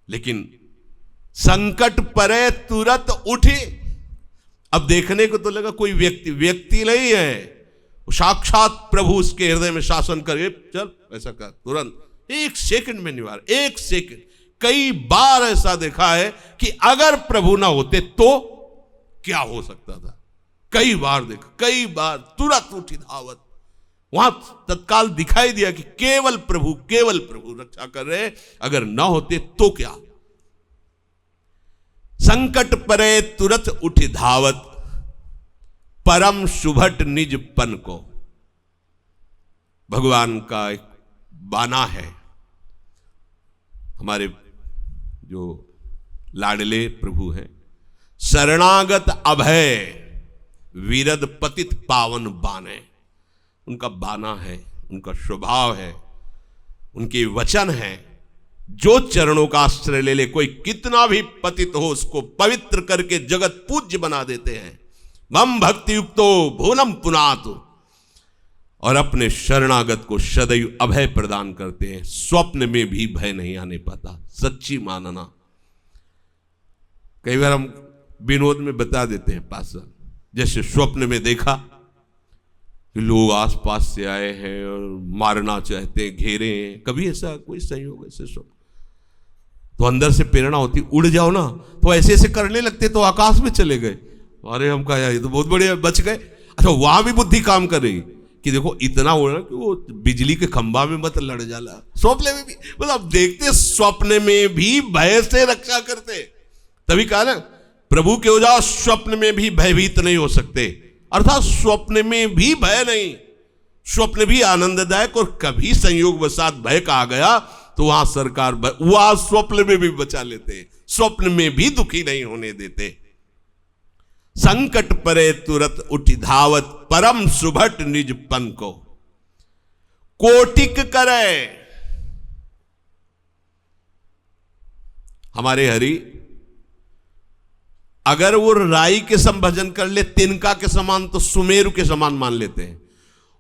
लेकिन संकट परे तुरंत उठे। अब देखने को तो लगा कोई व्यक्ति नहीं है, साक्षात प्रभु उसके हृदय में शासन करे, चल ऐसा कर, तुरंत 1 सेकंड में निवार, 1 सेकंड। कई बार ऐसा देखा है कि अगर प्रभु ना होते तो क्या हो सकता था, कई बार देखा, कई बार तुरंत उठी धावत। वहां तत्काल दिखाई दिया कि केवल प्रभु रक्षा कर रहे, अगर ना होते तो क्या। संकट परे तुरंत उठी धावत, परम सुभट निज पन को। भगवान का एक बाना है, हमारे जो लाडले प्रभु हैं, शरणागत अभय वीरद पतित पावन बाने। उनका बाना है, उनका स्वभाव है, उनके वचन है, जो चरणों का आश्रय ले ले, कोई कितना भी पतित हो उसको पवित्र करके जगत पूज्य बना देते हैं। मम भक्ति युक्तो भुवनम पुनातु, और अपने शरणागत को सदैव अभय प्रदान करते हैं, स्वप्न में भी भय नहीं आने पाता। सच्ची मानना, कई बार हम विनोद में बता देते हैं पासा, जैसे स्वप्न में देखा कि लोग आसपास से आए हैं और मारना चाहते हैं, घेरे हैं, कभी ऐसा कोई संयोग ऐसे स्वप्न, तो अंदर से प्रेरणा होती उड़ जाओ ना, तो ऐसे ऐसे करने लगते तो आकाश में चले गए। अरे हम कहा ये तो बहुत बढ़िया, बच गए। अच्छा, वहां भी बुद्धि काम कर रही कि देखो इतना उड़ना कि वो बिजली के खंभा में मत लड़ जाला। स्वप्न में भी मतलब देखते, स्वप्न में भी भय से रक्षा करते। तभी कहा ना, प्रभु के हो जाओ स्वप्न में भी भयभीत नहीं हो सकते, अर्थात स्वप्न में भी भय नहीं, स्वप्न भी आनंददायक। और कभी संयोग वसात भय का आ गया तो वहां सरकार वहां स्वप्न में भी बचा लेते, स्वप्न में भी दुखी नहीं होने देते। संकट परे तुरंत उठी धावत, परम सुभट निज पन को। कोटिक करे, हमारे हरि अगर वो राई के सम भजन कर ले, तिनका के समान, तो सुमेरु के समान मान लेते हैं।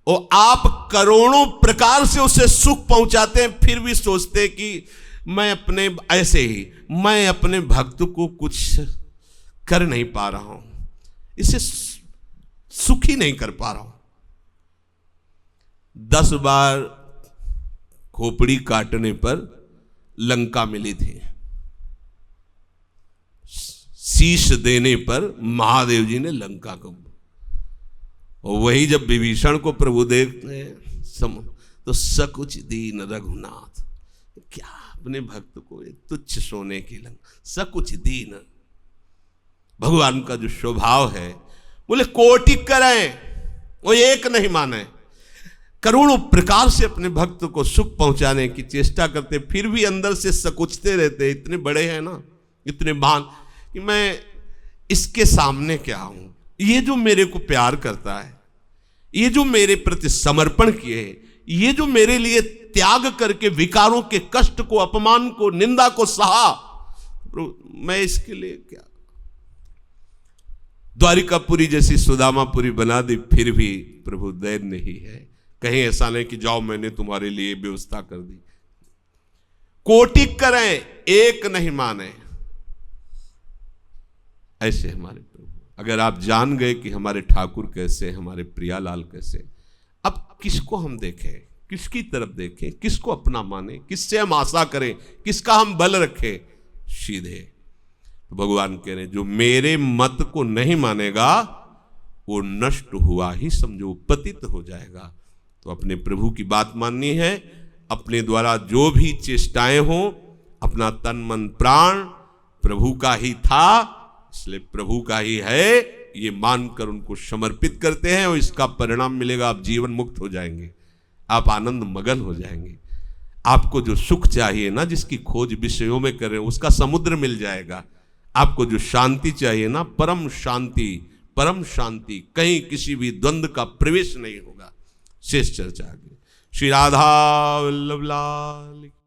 और आप करोड़ों प्रकार से उसे सुख पहुंचाते हैं, फिर भी सोचते हैं कि मैं अपने ऐसे ही मैं अपने भक्त को कुछ कर नहीं पा रहा हूं, इसे सुखी नहीं कर पा रहा हूं। 10 बार खोपड़ी काटने पर लंका मिली थी, शीश देने पर महादेव जी ने लंका को। और वही जब विभीषण को प्रभु देखते हैं तो सकुच दीन रघुनाथ, क्या अपने भक्त को तुच्छ सोने की लंका, सकुच दीन। भगवान का जो स्वभाव है, बोले कोटि करें, वो एक नहीं माने, करोड़ों प्रकार से अपने भक्त को सुख पहुंचाने की चेष्टा करते, फिर भी अंदर से सकुचते रहते। इतने बड़े हैं ना, इतने महान, कि मैं इसके सामने क्या हूं। ये जो मेरे को प्यार करता है, ये जो मेरे प्रति समर्पण किए, ये जो मेरे लिए त्याग करके विकारों के कष्ट को, अपमान को, निंदा को सहा, मैं इसके लिए क्या। द्वारिकापुरी जैसी सुदामापुरी बना दी, फिर भी प्रभु दैन नहीं है। कहीं ऐसा नहीं कि जाओ मैंने तुम्हारे लिए व्यवस्था कर दी। कोटि करें, एक नहीं माने, ऐसे हमारे प्रभु। अगर आप जान गए कि हमारे ठाकुर कैसे, हमारे प्रियालाल कैसे, अब किसको हम देखें, किसकी तरफ देखें, किसको अपना माने, किससे हम आशा करें, किसका हम बल रखें। सीधे तो भगवान कह रहे हैं, जो मेरे मत को नहीं मानेगा वो नष्ट हुआ ही समझो, पतित हो जाएगा। तो अपने प्रभु की बात माननी है, अपने द्वारा जो भी चेष्टाएं हों, अपना तन मन प्राण प्रभु का ही था, इसलिए प्रभु का ही है, ये मानकर उनको समर्पित करते हैं, और इसका परिणाम मिलेगा, आप जीवन मुक्त हो जाएंगे, आप आनंद मगन हो जाएंगे। आपको जो सुख चाहिए ना, जिसकी खोज विषयों में कर रहे हो, उसका समुद्र मिल जाएगा। आपको जो शांति चाहिए ना, परम शांति, परम शांति, कहीं किसी भी द्वंद्व का प्रवेश नहीं होगा। शेष चर्चा आगे। श्री राधा वल्लभ लाल।